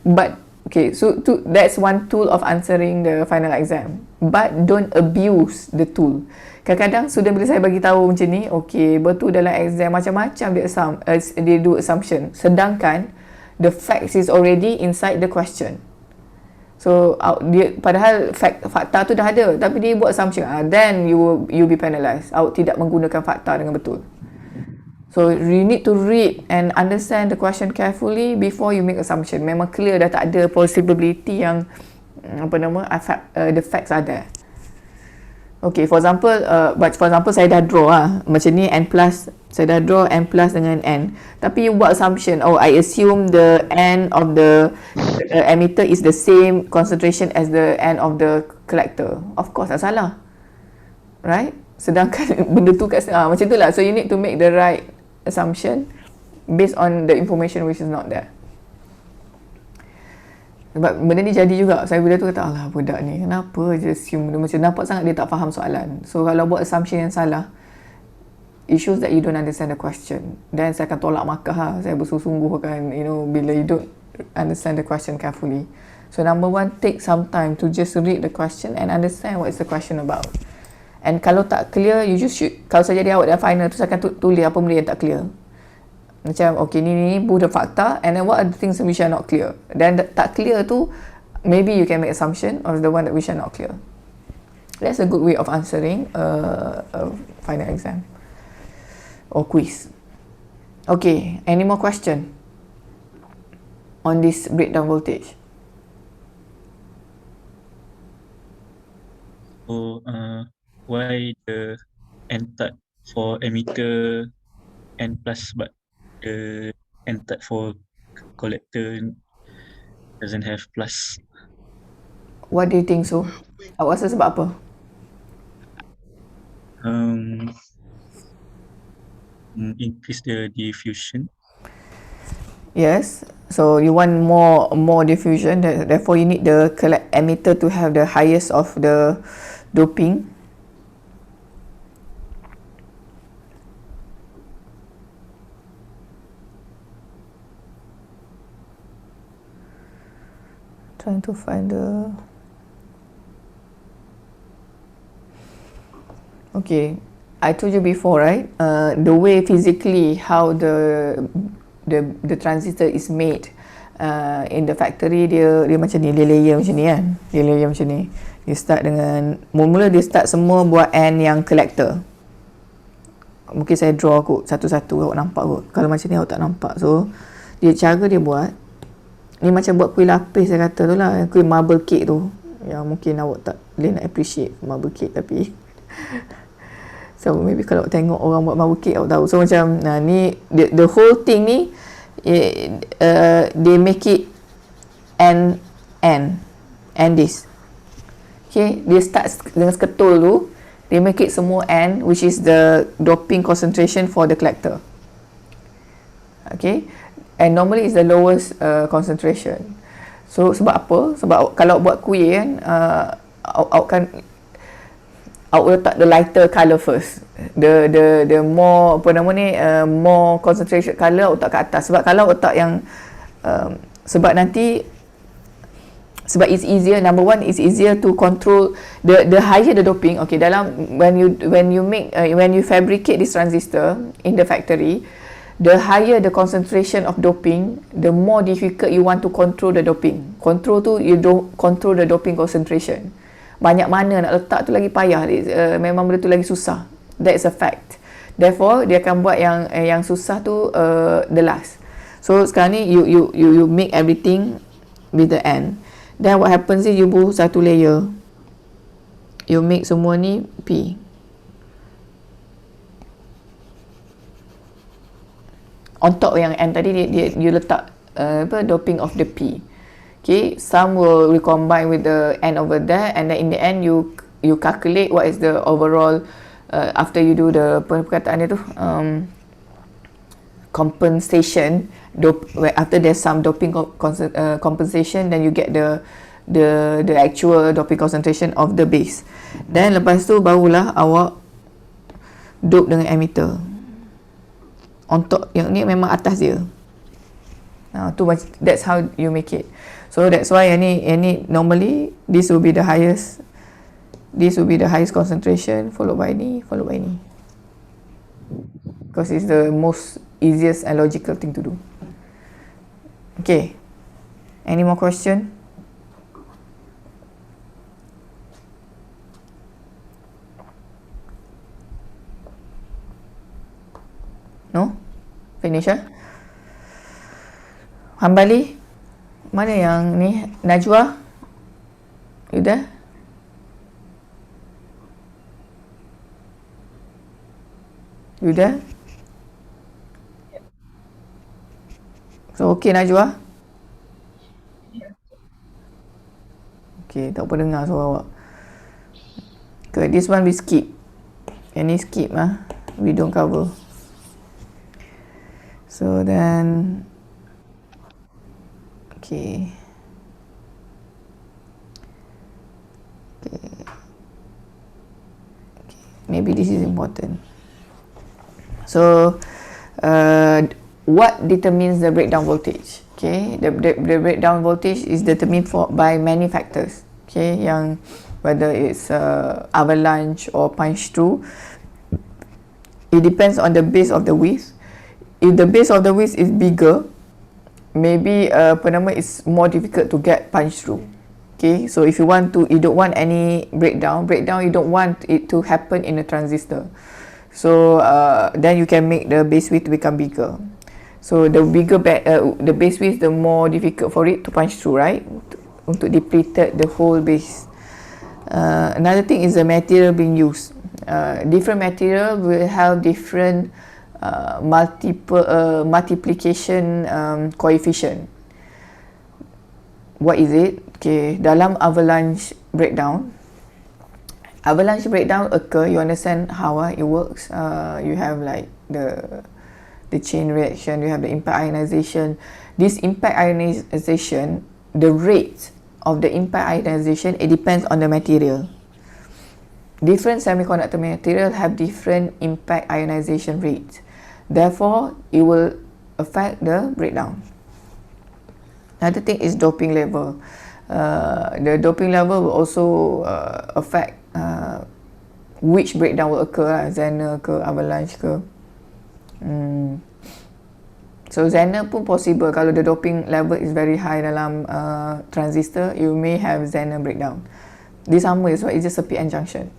But okay, so that's one tool of answering the final exam. But don't abuse the tool. Kadang-kadang student bila saya bagi tahu macam ni, okay, betul dalam exam macam-macam dia do assumption. Sedangkan the facts is already inside the question. So padahal fakta tu dah ada, tapi dia buat assumption. Then you be penalised. Awak tidak menggunakan fakta dengan betul. So you need to read and understand the question carefully before you make assumption. Memang clear dah tak ada possibility yang the facts are there. Okay, for example, saya dah draw macam ni n plus, saya dah draw n plus dengan n. Tapi you buat assumption, I assume the n of the emitter is the same concentration as the n of the collector. Of course, tak salah. Right? Sedangkan benda tu kat macam tu lah. So you need to make the right assumption based on the information which is not there. Sebab benda ni jadi juga. Saya bila tu kata, alah budak ni, kenapa je assume benda macam, nampak sangat dia tak faham soalan. So kalau buat assumption yang salah, it shows that you don't understand the question. Then saya akan tolak markah. Saya bersungguh-sungguh akan, bila you don't understand the question carefully. So number one, take some time to just read the question and understand what is the question about. And kalau tak clear, you just should, kalau saya jadi awak dalam final tu, saya akan tulis apa benda yang tak clear. Macam, okay, ni bukan fakta, and then what are the things which are not clear. Dan tak clear tu, maybe you can make assumption of the one that which are not clear. That's a good way of answering a final exam or quiz. Okay, any more question on this breakdown voltage? So why the N tag for emitter N plus but the N tag for collector doesn't have plus? What do you think so? Awak rasa sebab apa? Increase the diffusion. Yes. So you want more diffusion, therefore you need the emitter to have the highest of the doping. Trying to find the... Okay, I told you before, right? The way physically how the transistor is made in the factory, dia macam ni, dia layer macam ni kan. Dia layer macam ni. Dia start dengan, mula-mula dia start semua buat N yang collector. Mungkin saya draw kot satu-satu, awak nampak kot. Kalau macam ni awak tak nampak. So, cara dia buat, ni macam buat kuih lapis saya kata tu lah. Kuih marble cake tu. Yang mungkin awak tak boleh nak appreciate marble cake tapi... So maybe kalau tengok orang buat marble cake awak tahu. So macam ni the whole thing ni they make it N this. Okay, dia start dengan seketul tu, they make it semua N, which is the doping concentration for the collector. Okay, and normally is the lowest concentration. So sebab apa? Sebab kalau buat kuih kan, awak kan awak letak the lighter colour first. The more apa nama ni, more concentration colour awak letak kat atas. Sebab kalau awak letak yang sebab nanti, sebab it's easier, number one, it's easier to control the higher the doping. Okay, dalam when you fabricate this transistor in the factory, the higher the concentration of doping, the more difficult you want to control the doping. Control tu, you don't control the doping concentration. Banyak mana nak letak tu lagi payah. Memang benda tu lagi susah. That's a fact. Therefore, dia akan buat yang susah tu the last. So sekarang ni you make everything with the N. Then what happens is you buat satu layer. You make semua ni P. On top yang N tadi you letak doping of the P. Okay, some will recombine with the N over there, and then in the end you calculate what is the overall after you do the perkataan dia tu compensation. After there's some doping compensation, then you get the actual doping concentration of the base. Then lepas tu barulah awak dope dengan emitter. On top, yang ni memang atas dia. That's how you make it. So that's why any normally this will be the highest. This will be the highest concentration, followed by ni, because it's the most easiest and logical thing to do. Okay. Any more question? No? Finish ah? Hambali? Mana yang ni? Najwa? You there? You there? So okay Najwa? Okay, tak apa dengar suara awak. Okay, this one we skip. Yang ni skip lah. We don't cover. So then okay. Maybe this is important. So what determines the breakdown voltage? Okay, the breakdown voltage is determined by many factors. Okay, yang whether it's avalanche or punch through, it depends on the base of the width. If the base of the width is bigger, maybe it's more difficult to get punch through. Okay, so if you don't want any breakdown, you don't want it to happen in a transistor. So then you can make the base width to become bigger. So the bigger the base width, the more difficult for it to punch through, right? Untuk depleted the whole base. Another thing is the material being used. Different material will have different multiplication coefficient. What is it? Okay, dalam avalanche breakdown occur. You understand how it works? You have like the chain reaction, you have the impact ionization. This impact ionization, the rate of the impact ionization, it depends on the material. Different semiconductor material have different impact ionization rates. Therefore, it will affect the breakdown. Another thing is doping level. The doping level will also affect which breakdown will occur, Zener ke, avalanche ke. So Zener pun possible. Kalau the doping level is very high dalam transistor, you may have Zener breakdown. This sama, so it's just a PN junction.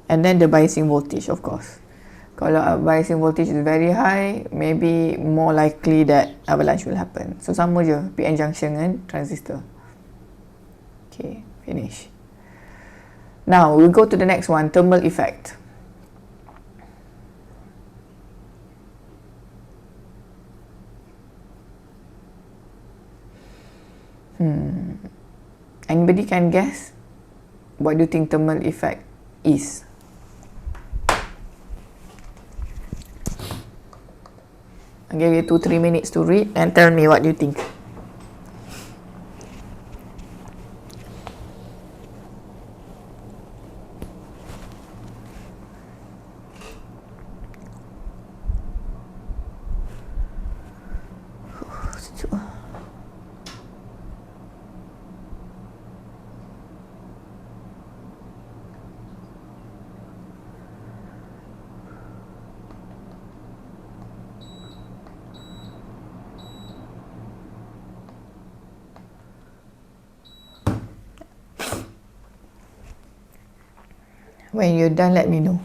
And then the biasing voltage, of course. Kalau biasing voltage is very high, maybe more likely that avalanche will happen. So sama je, PN junction and transistor. Okay, finish. Now we'll go to the next one, thermal effect. Anybody can guess? What do you think thermal effect is? I'll give you 2-3 minutes to read and tell me what you think. When you're done, let me know.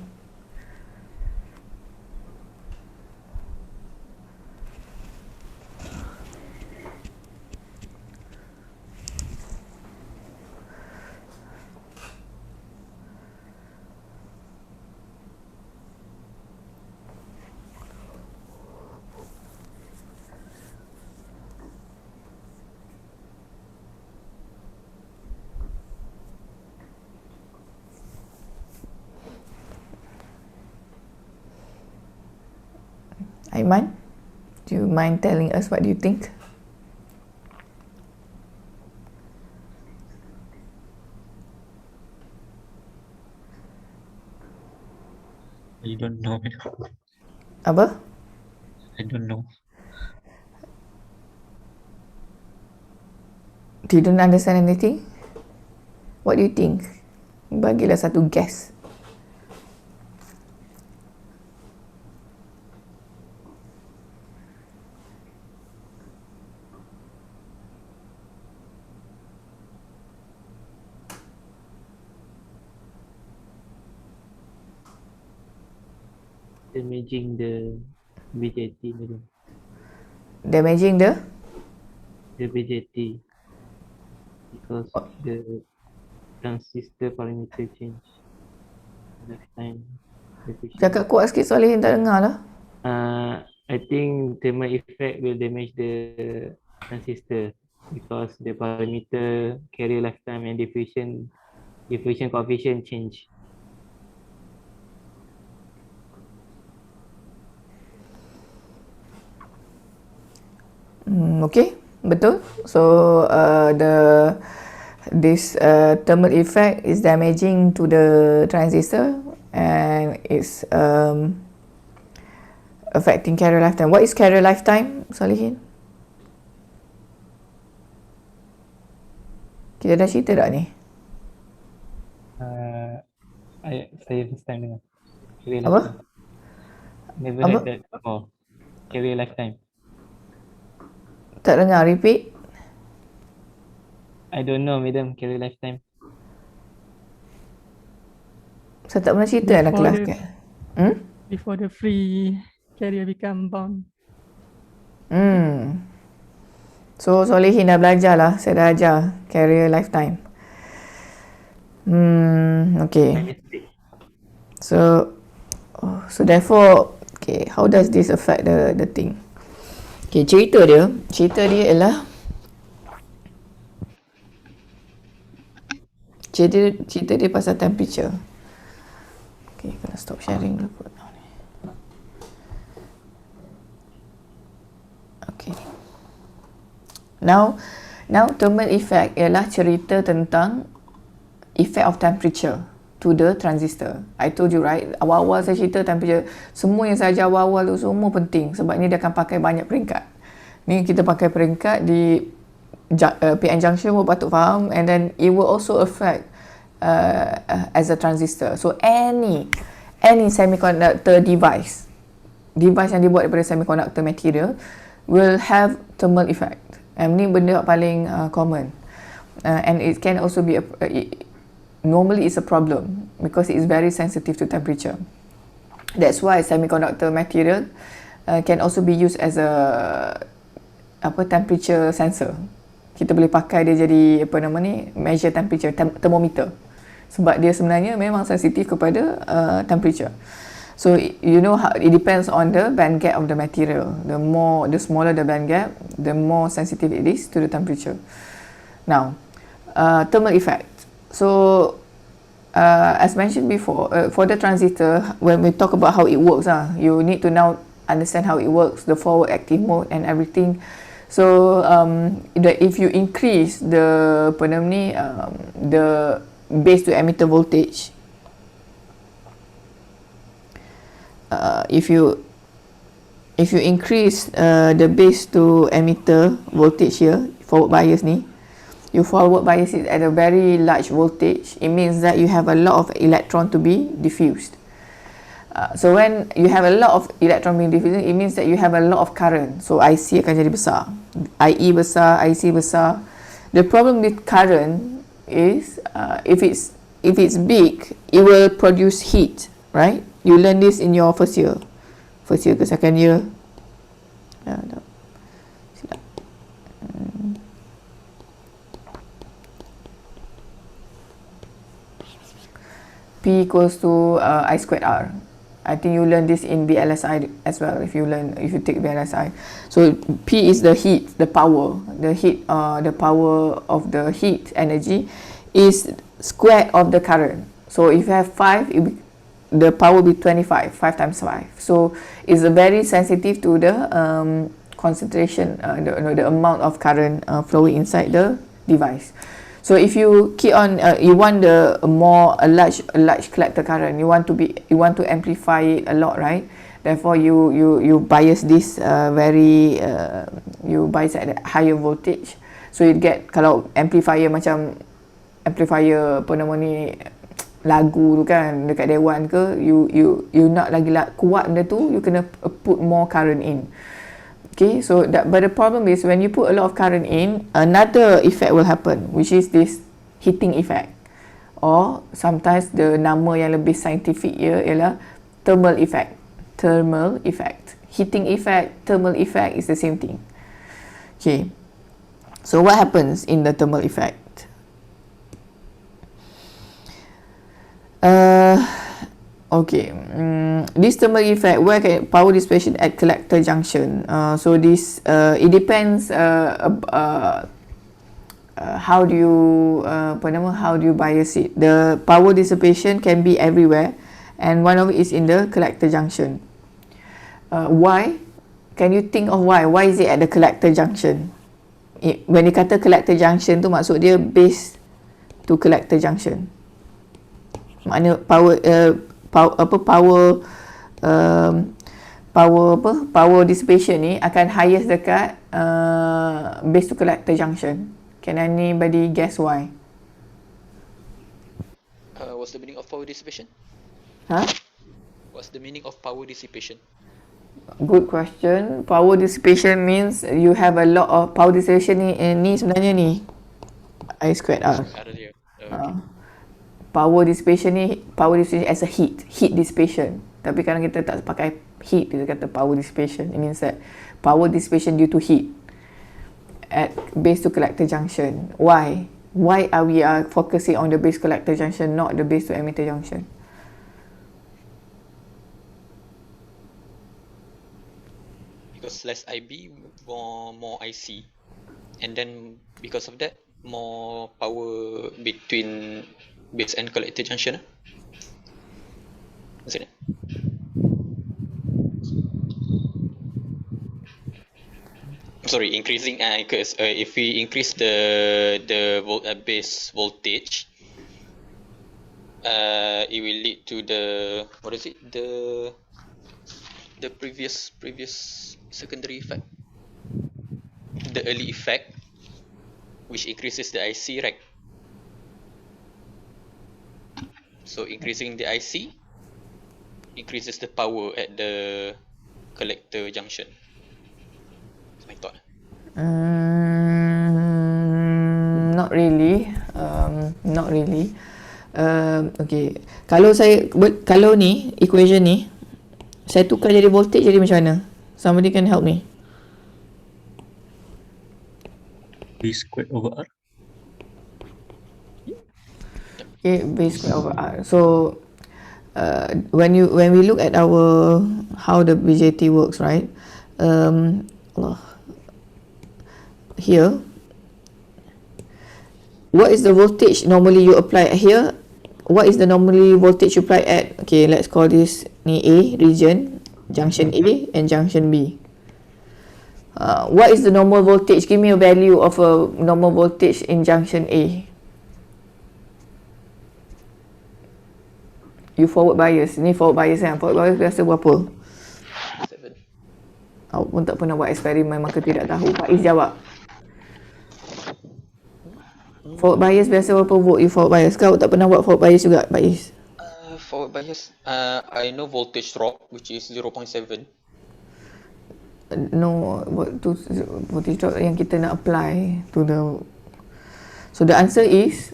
Aiman, do you mind telling us what do you think? I don't know. Apa? I don't know. Do you don't understand anything? What do you think? Bagilah satu guess. Damaging the BJT maybe. Damaging the? The BJT because the transistor parameter change. Lifetime. Cakap kuat sikit Solehin, tak dengar lah. I think thermal effect will damage the transistor because the parameter carrier lifetime and diffusion coefficient change. Okay, betul. So this thermal effect is damaging to the transistor and it's affecting carrier lifetime. What is carrier lifetime, Solehin? Kita dah cerita tak ni? Saya first time dengar. Carrier Apa? lifetime. Never Apa? heard that before. Carrier lifetime. Tak dengar, repeat. I don't know, madam, carrier lifetime. Saya tak pernah cerita anak kelas kan? Before the free carrier become bound. So Solehin dah belajar lah. Saya dah ajar carrier lifetime. Okay. So therefore, okay, how does this affect the thing? Okay, cerita dia ialah cerita dia pasal temperature. Okay, kena stop sharing dulu kot. Okay. Now thermal effect ialah cerita tentang effect of temperature to the transistor. I told you right, awal-awal saya cerita temperature, semua yang saya ajar awal-awal tu semua penting sebab ni dia akan pakai banyak peringkat. Ni kita pakai peringkat di PN junction pun patut faham, and then it will also affect as a transistor. So any semiconductor device yang dibuat daripada semiconductor material will have thermal effect. Ni benda paling common, and it can also be normally it's a problem because it is very sensitive to temperature. That's why semiconductor material can also be used as a temperature sensor. Kita boleh pakai dia jadi measure temperature, thermometer, sebab dia sebenarnya memang sensitif kepada temperature. So you know how it depends on the band gap of the material. The smaller the band gap, the more sensitive it is to the temperature. Now, thermal effect. So as mentioned before, for the transistor, when we talk about how it works, you need to now understand how it works, the forward active mode and everything. So if you increase the base to emitter voltage, if you increase the base to emitter voltage here, forward bias ni, you forward bias it at a very large voltage, it means that you have a lot of electron to be diffused. So when you have a lot of electron being diffused, it means that you have a lot of current. So IC akan jadi besar, IE besar, IC besar. The problem with current is if it's big, it will produce heat, right? You learn this in your first year ke second year. P equals to I squared R. I think you learn this in VLSI as well if you take VLSI. So P is the heat, the power. The power of the heat energy is square of the current. So if you have 5, the power will be 25, 5 times 5. So it's very sensitive to the concentration, the amount of current flowing inside the device. So if you keep on, you want a large collector current, you want to amplify it a lot, right? Therefore, you bias this you bias at a higher voltage. So you get, kalau amplifier lagu tu kan dekat dewan ke, you nak lagi kuat benda tu, you kena put more current in. Okay, so but the problem is when you put a lot of current in, another effect will happen, which is this heating effect, or sometimes the nama yang lebih scientific ialah thermal effect. Heating effect, thermal effect is the same thing. Okay, so what happens in the thermal effect? Okay, this thermal effect, where can power dissipation at collector junction? So this it depends how do you bias it. The power dissipation can be everywhere, and one of it is in the collector junction. Why? Can you think of why? Why is it at the collector junction? When you kata collector junction tu maksud dia base to collector junction. Makna power dissipation ni akan highest dekat base to collector junction. Can anybody guess why? What's the meaning of power dissipation? What's the meaning of power dissipation? Good question. Power dissipation means you have a lot of power dissipation ni sebenarnya ni I squared R. Power dissipation as a heat dissipation. Tapi kadang kita tak pakai heat, kita kata power dissipation. It means that power dissipation due to heat at base to collector junction. Why? Why are we focusing on the base collector junction, not the base to emitter junction? Because less IB, more IC, and then because of that, more power between base and collector junction. Is it? Sorry, increasing because if we increase the base voltage, it will lead to the what is it, the previous secondary effect, the early effect, which increases the IC, right? So increasing the IC increases the power at the collector junction. That's my thought. Not really. Not really. Okay. Kalau ni equation ni saya tukar jadi voltage jadi macam mana? Somebody can help me. V squared over R. Okay, V squared over R. So when we look at our how the BJT works, right? Here, what is the voltage normally you apply here? What is the normally voltage you apply at? Okay, let's call this ni A region, junction A and junction B. What is the normal voltage? Give me a value of a normal voltage in junction A. You forward bias. Ni forward bias kan? Forward bias biasa berapa? 7. Awak pun tak pernah buat eksperimen maka tidak tahu. Faiz jawab. Forward bias biasa berapa volt you forward bias? Kau tak pernah buat forward bias juga, Faiz? Forward bias, I know voltage drop, which is 0.7. No, voltage drop yang kita nak apply to the. So the answer is,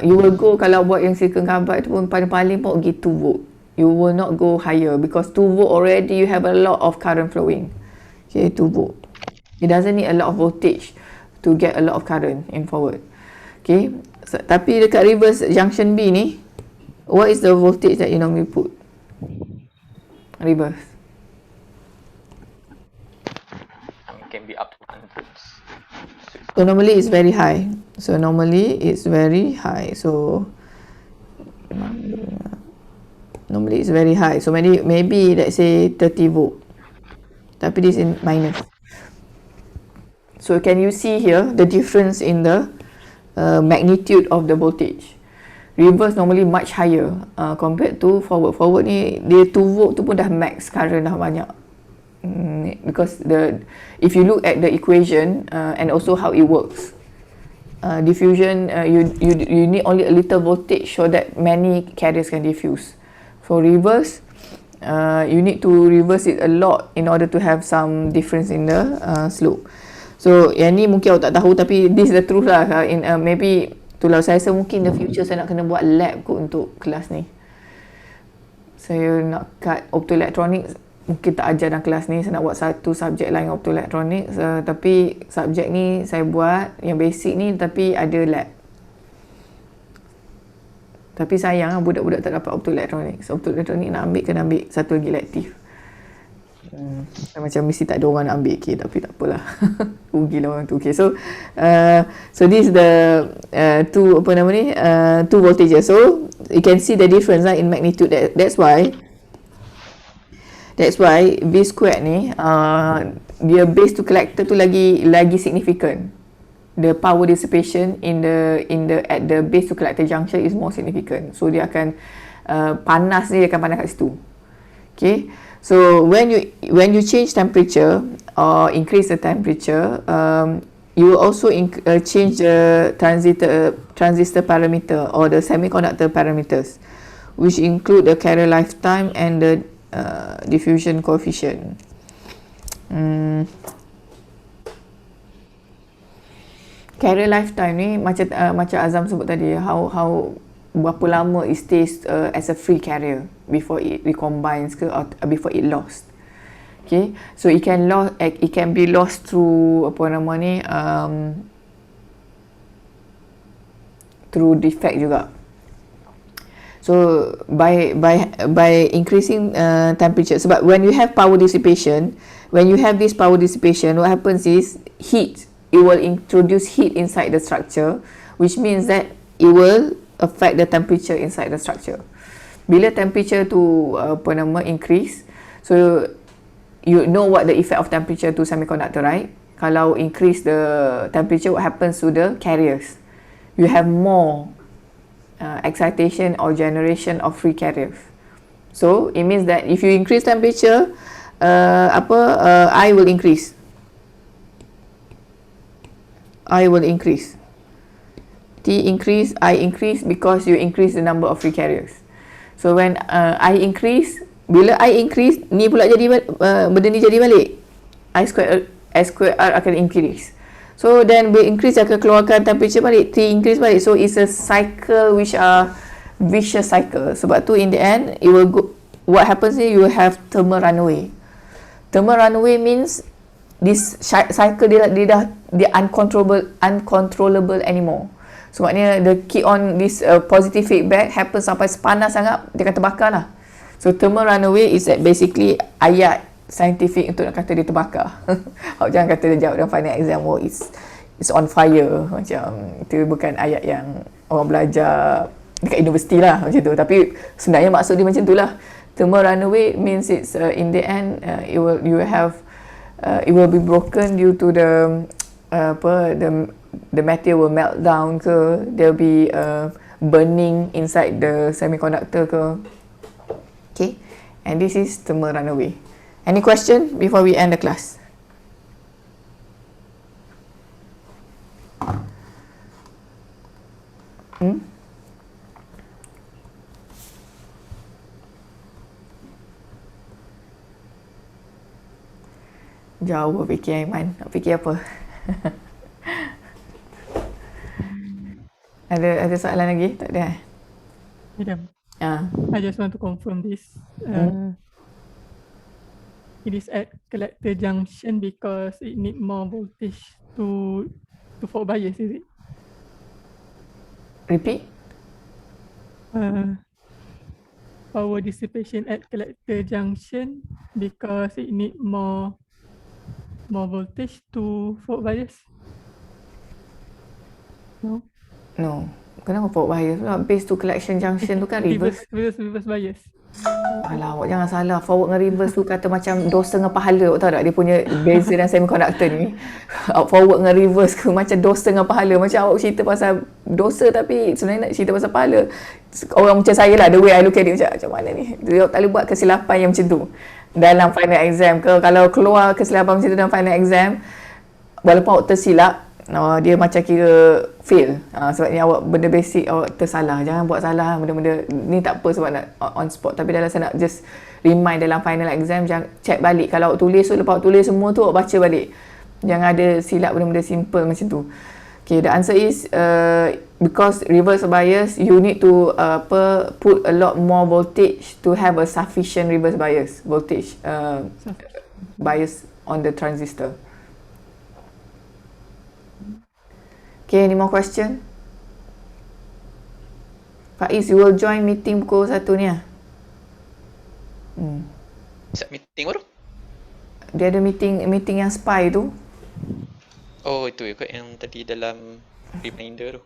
you will go, kalau buat yang silicon carbide tu pun paling pun pergi 2 volt. You will not go higher because 2 volt already you have a lot of current flowing. Okay, 2 volt. It doesn't need a lot of voltage to get a lot of current in forward. Okay, so, tapi dekat reverse junction B ni, what is the voltage that you normally put? Reverse. It can be up to 100. So normally it's very high. So normally it's very high. So normally it's very high. So maybe let's say 30 volt. Tapi this in minus. So can you see here the difference in the magnitude of the voltage? Reverse normally much higher compared to forward. Forward ni dia 2 volt tu pun dah max current dah banyak. Because if you look at the equation and also how it works, diffusion you need only a little voltage so that many carriers can diffuse. For reverse, you need to reverse it a lot in order to have some difference in the slope. So yang ni mungkin awak tak tahu tapi this is the truth lah. Maybe itulah saya rasa mungkin in the future saya nak kena buat lab kot untuk kelas ni. Saya nak cut optoelectronics, mungkin tak ajar dalam kelas ni, saya nak buat satu subjek lain optoelectronics, tapi subjek ni saya buat yang basic ni tapi ada lab. Tapi sayang budak-budak tak dapat optoelectronics. Optoelectronics nak ambil kena ambil satu lagi elektif. Macam mesti tak ada orang nak ambil, okay, tapi tak apalah. Rugilah orang tu. Okay, so this is the two voltages. So you can see the difference in magnitude. That's why V squared ni dia base to collector tu lagi significant. The power dissipation at the base to collector junction is more significant. So dia akan panas ni, dia akan panas kat situ. Okay. So when you change temperature or increase the temperature, you will also change the transistor parameter or the semiconductor parameters, which include the carrier lifetime and the diffusion coefficient. Carrier lifetime ni macam Azam sebut tadi, how berapa lama it stays as a free carrier before it recombines ke or before it lost. Okay, so it can be lost through apa nama ni through defect juga. So by increasing temperature, sebab when you have power dissipation, when you have this power dissipation, what happens is heat. It will introduce heat inside the structure, which means that it will affect the temperature inside the structure. Bila temperature tu increase, so you know what the effect of temperature to semiconductor, right? Kalau increase the temperature, what happens to the carriers? You have more excitation or generation of free carriers. So it means that if you increase temperature, I will increase. I will increase. T increase, I increase because you increase the number of free carriers. So when I increase, bila I increase, ni pula jadi benda ni jadi balik. S square R akan increase. So then we increase akan keluarkan temperature balik, T increase balik. So it's a cycle which are vicious cycle. Sebab tu in the end, it will go, what happens is you will have thermal runaway. Thermal runaway means this cycle dia uncontrollable anymore. So maknanya the keep on this positive feedback happen sampai panas sangat, dia akan terbakar lah. So thermal runaway is basically ayat scientific untuk nak kata dia terbakar. Awak jangan kata dia jawab dalam final exam, oh it's on fire. Macam itu bukan ayat yang orang belajar dekat universiti lah macam tu. Tapi sebenarnya maksud dia macam tu lah. Thermal runaway means it's in the end it will be broken due to the material will melt down ke, there will be burning inside the semiconductor ke. Okay, and this is thermal runaway. Any question before we end the class? Jauh fikir Aiman. Nak fikir apa? Ada soalan lagi? Tak ada? Madam, I just want to confirm this. It is at collector junction because it need more voltage to fault bias, is it? Repeat? Power dissipation at collector junction because it need more voltage to fault bias. No? No. Kenapa fault bias? Base to collection junction tu kan reverse. Reverse bias. Alah, awak jangan salah. Forward dengan reverse tu kata macam dosa dengan pahala. Awak tahu tak dia punya beza dan semiconductor ni? Forward dengan reverse ke macam dosa dengan pahala. Macam awak cerita pasal dosa tapi sebenarnya nak cerita pasal pahala. Orang macam saya lah, the way I look at it macam mana ni? Dia tak boleh buat kesilapan yang macam tu dalam final exam ke. Kalau keluar kesilapan macam tu dalam final exam, walaupun awak tersilap, dia macam kira fail. Sebabnya awak benda basic awak tersalah. Jangan buat salah benda-benda ni, tak apa sebab nak on spot. Tapi dalam saya nak just remind dalam final exam, jangan check balik. Kalau awak tulis tu, lepas awak tulis semua tu awak baca balik. Jangan ada silap benda-benda simple macam tu. Okay, the answer is because reverse bias, you need to put a lot more voltage to have a sufficient reverse bias voltage bias on the transistor. Okay, any more question? Faiz, you will join meeting pukul 1 ni lah. Meeting baru? Dia ada meeting yang spy tu. Oh, itu ikut yang tadi dalam reminder tu.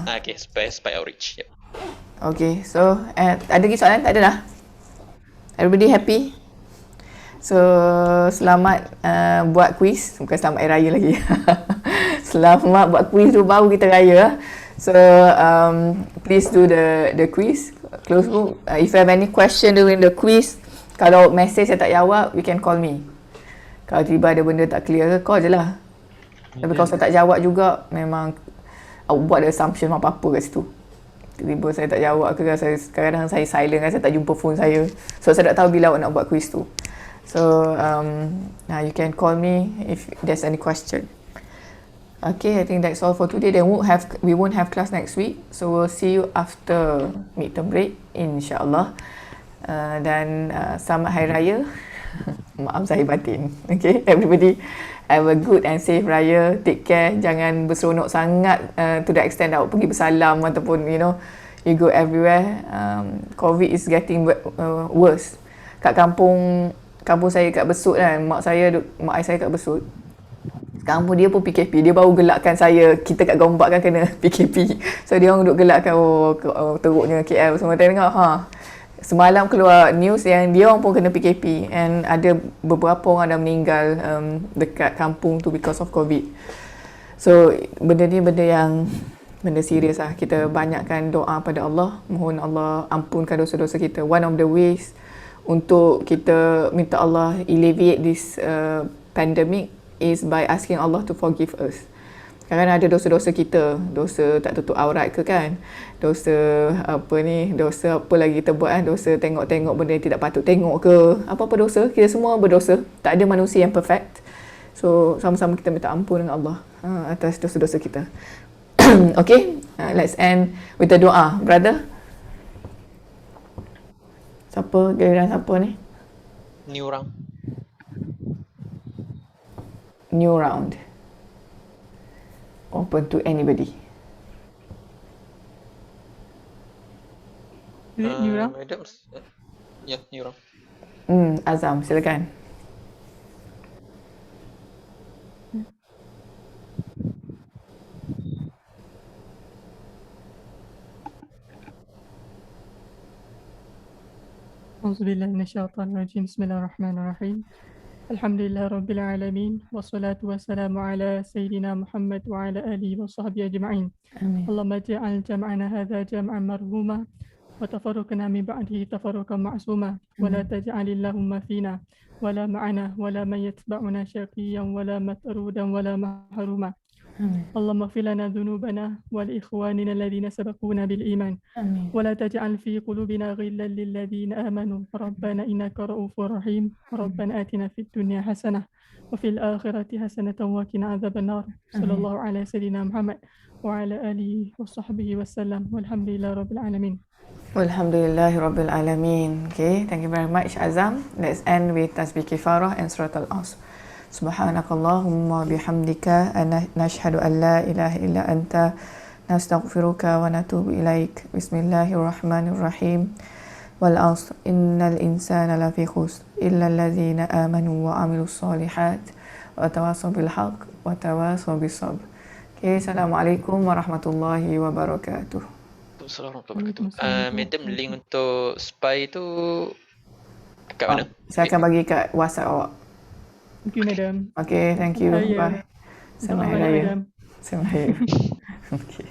Okay, spy outreach. Yep. Okay, so ada lagi soalan? Tak ada dah? Everybody happy? So, selamat buat quiz. Bukan selamat Hari Raya lagi. Selamat buat quiz tu, baru kita raya. So, please do the quiz. Close book. If you have any question during the quiz, kalau message saya tak jawab, you can call me. Kalau tiba ada benda tak clear, call je lah. Tapi kalau saya tak jawab juga, memang awak buat assumption apa-apa kat situ. Tiba-tiba saya tak jawab ke, kadang-kadang saya silent, saya tak jumpa phone saya. So, saya tak tahu bila awak nak buat quiz tu. So, you can call me if there's any question. Okay, I think that's all for today. Then we won't have class next week. So we'll see you after midterm break, insyaAllah. Dan selamat Hari Raya. Maaf Zahir batin. Okay, everybody have a good and safe Raya. Take care. Jangan berseronok sangat to the extent awak pergi bersalam ataupun you go everywhere. COVID is getting worse. Kat kampung saya kat Besut kan, mak ayah saya kat Besut. Sekarang pun dia pun PKP. Dia baru gelakkan saya. Kita kat Gombak kan kena PKP. So dia orang duduk gelakkan teruknya KL semua. Tengok semalam keluar news yang dia orang pun kena PKP. And ada beberapa orang dah meninggal dekat kampung tu because of COVID. So benda ni benda serius lah. Kita banyakkan doa pada Allah. Mohon Allah ampunkan dosa-dosa kita. One of the ways untuk kita minta Allah alleviate this pandemic is by asking Allah to forgive us. Kadang ada dosa-dosa kita, dosa tak tutup aurat ke kan, dosa apa lagi kita buat kan, dosa tengok-tengok benda yang tidak patut tengok ke, apa-apa dosa, kita semua berdosa, tak ada manusia yang perfect. So sama-sama kita minta ampun dengan Allah atas dosa-dosa kita. Okay, let's end with the doa, brother. Siapa, giliran siapa ni? New round. New round. Open to anybody. Is it new round? Madam, yeah, new round. Azam, silakan. Auzubillahi minasyaitonirrajim. Bismillahirrahmanirrahim. Alhamdulillah Rabbil Alamin. Wassalatu wassalamu ala Sayyidina Muhammad wa ala alihi wa sahbihi ajma'in. Amin. Allahumma ja'al jam'ana hadha jam'an marhuma wa tafarruqana min ba'dihi tafarruqan ma'suma wa la taj'alillahumma fina wa la ma'ana wa la man yatba'una syaqiyan wa la matrudan wa la mahruma. اللهم اغفر لنا ذنوبنا ولإخواننا الذين سبقونا بالإيمان ولا تجعل في قلوبنا غلا للذين آمنوا ربنا إنك رؤوف رحيم ربنا آتنا في الدنيا حسنة وفي الآخرة حسنة وقنا عذاب النار صلى الله على سيدنا محمد وعلى آله وصحبه وسلم والحمد لله رب العالمين. Alhamdulillah Rabbil Alamin. Okay, thank you very much Azam. Let's end with Tasbih Kifarah and Surat Al-Asr. Subhanakallahumma bihamdika nashhadu an la ilaha illa anta nastaghfiruka wa natubu ilaik. Bismillahirrahmanirrahim. Wal 'asr innal insana lafi khusr illa alladhina amanu wa 'amilus solihat wa tawassaw bil haqq wa tawassaw bis sabr. Okay, assalamualaikum warahmatullahi wabarakatuh. Assalamualaikum warahmatullahi wabarakatuh. Madam, link untuk spy tu kat mana? Saya akan bagi kat WhatsApp awak. Thank you, madam. Okay, thank you. Bye. Selamat Hari Raya. Selamat Hari Raya. Okay.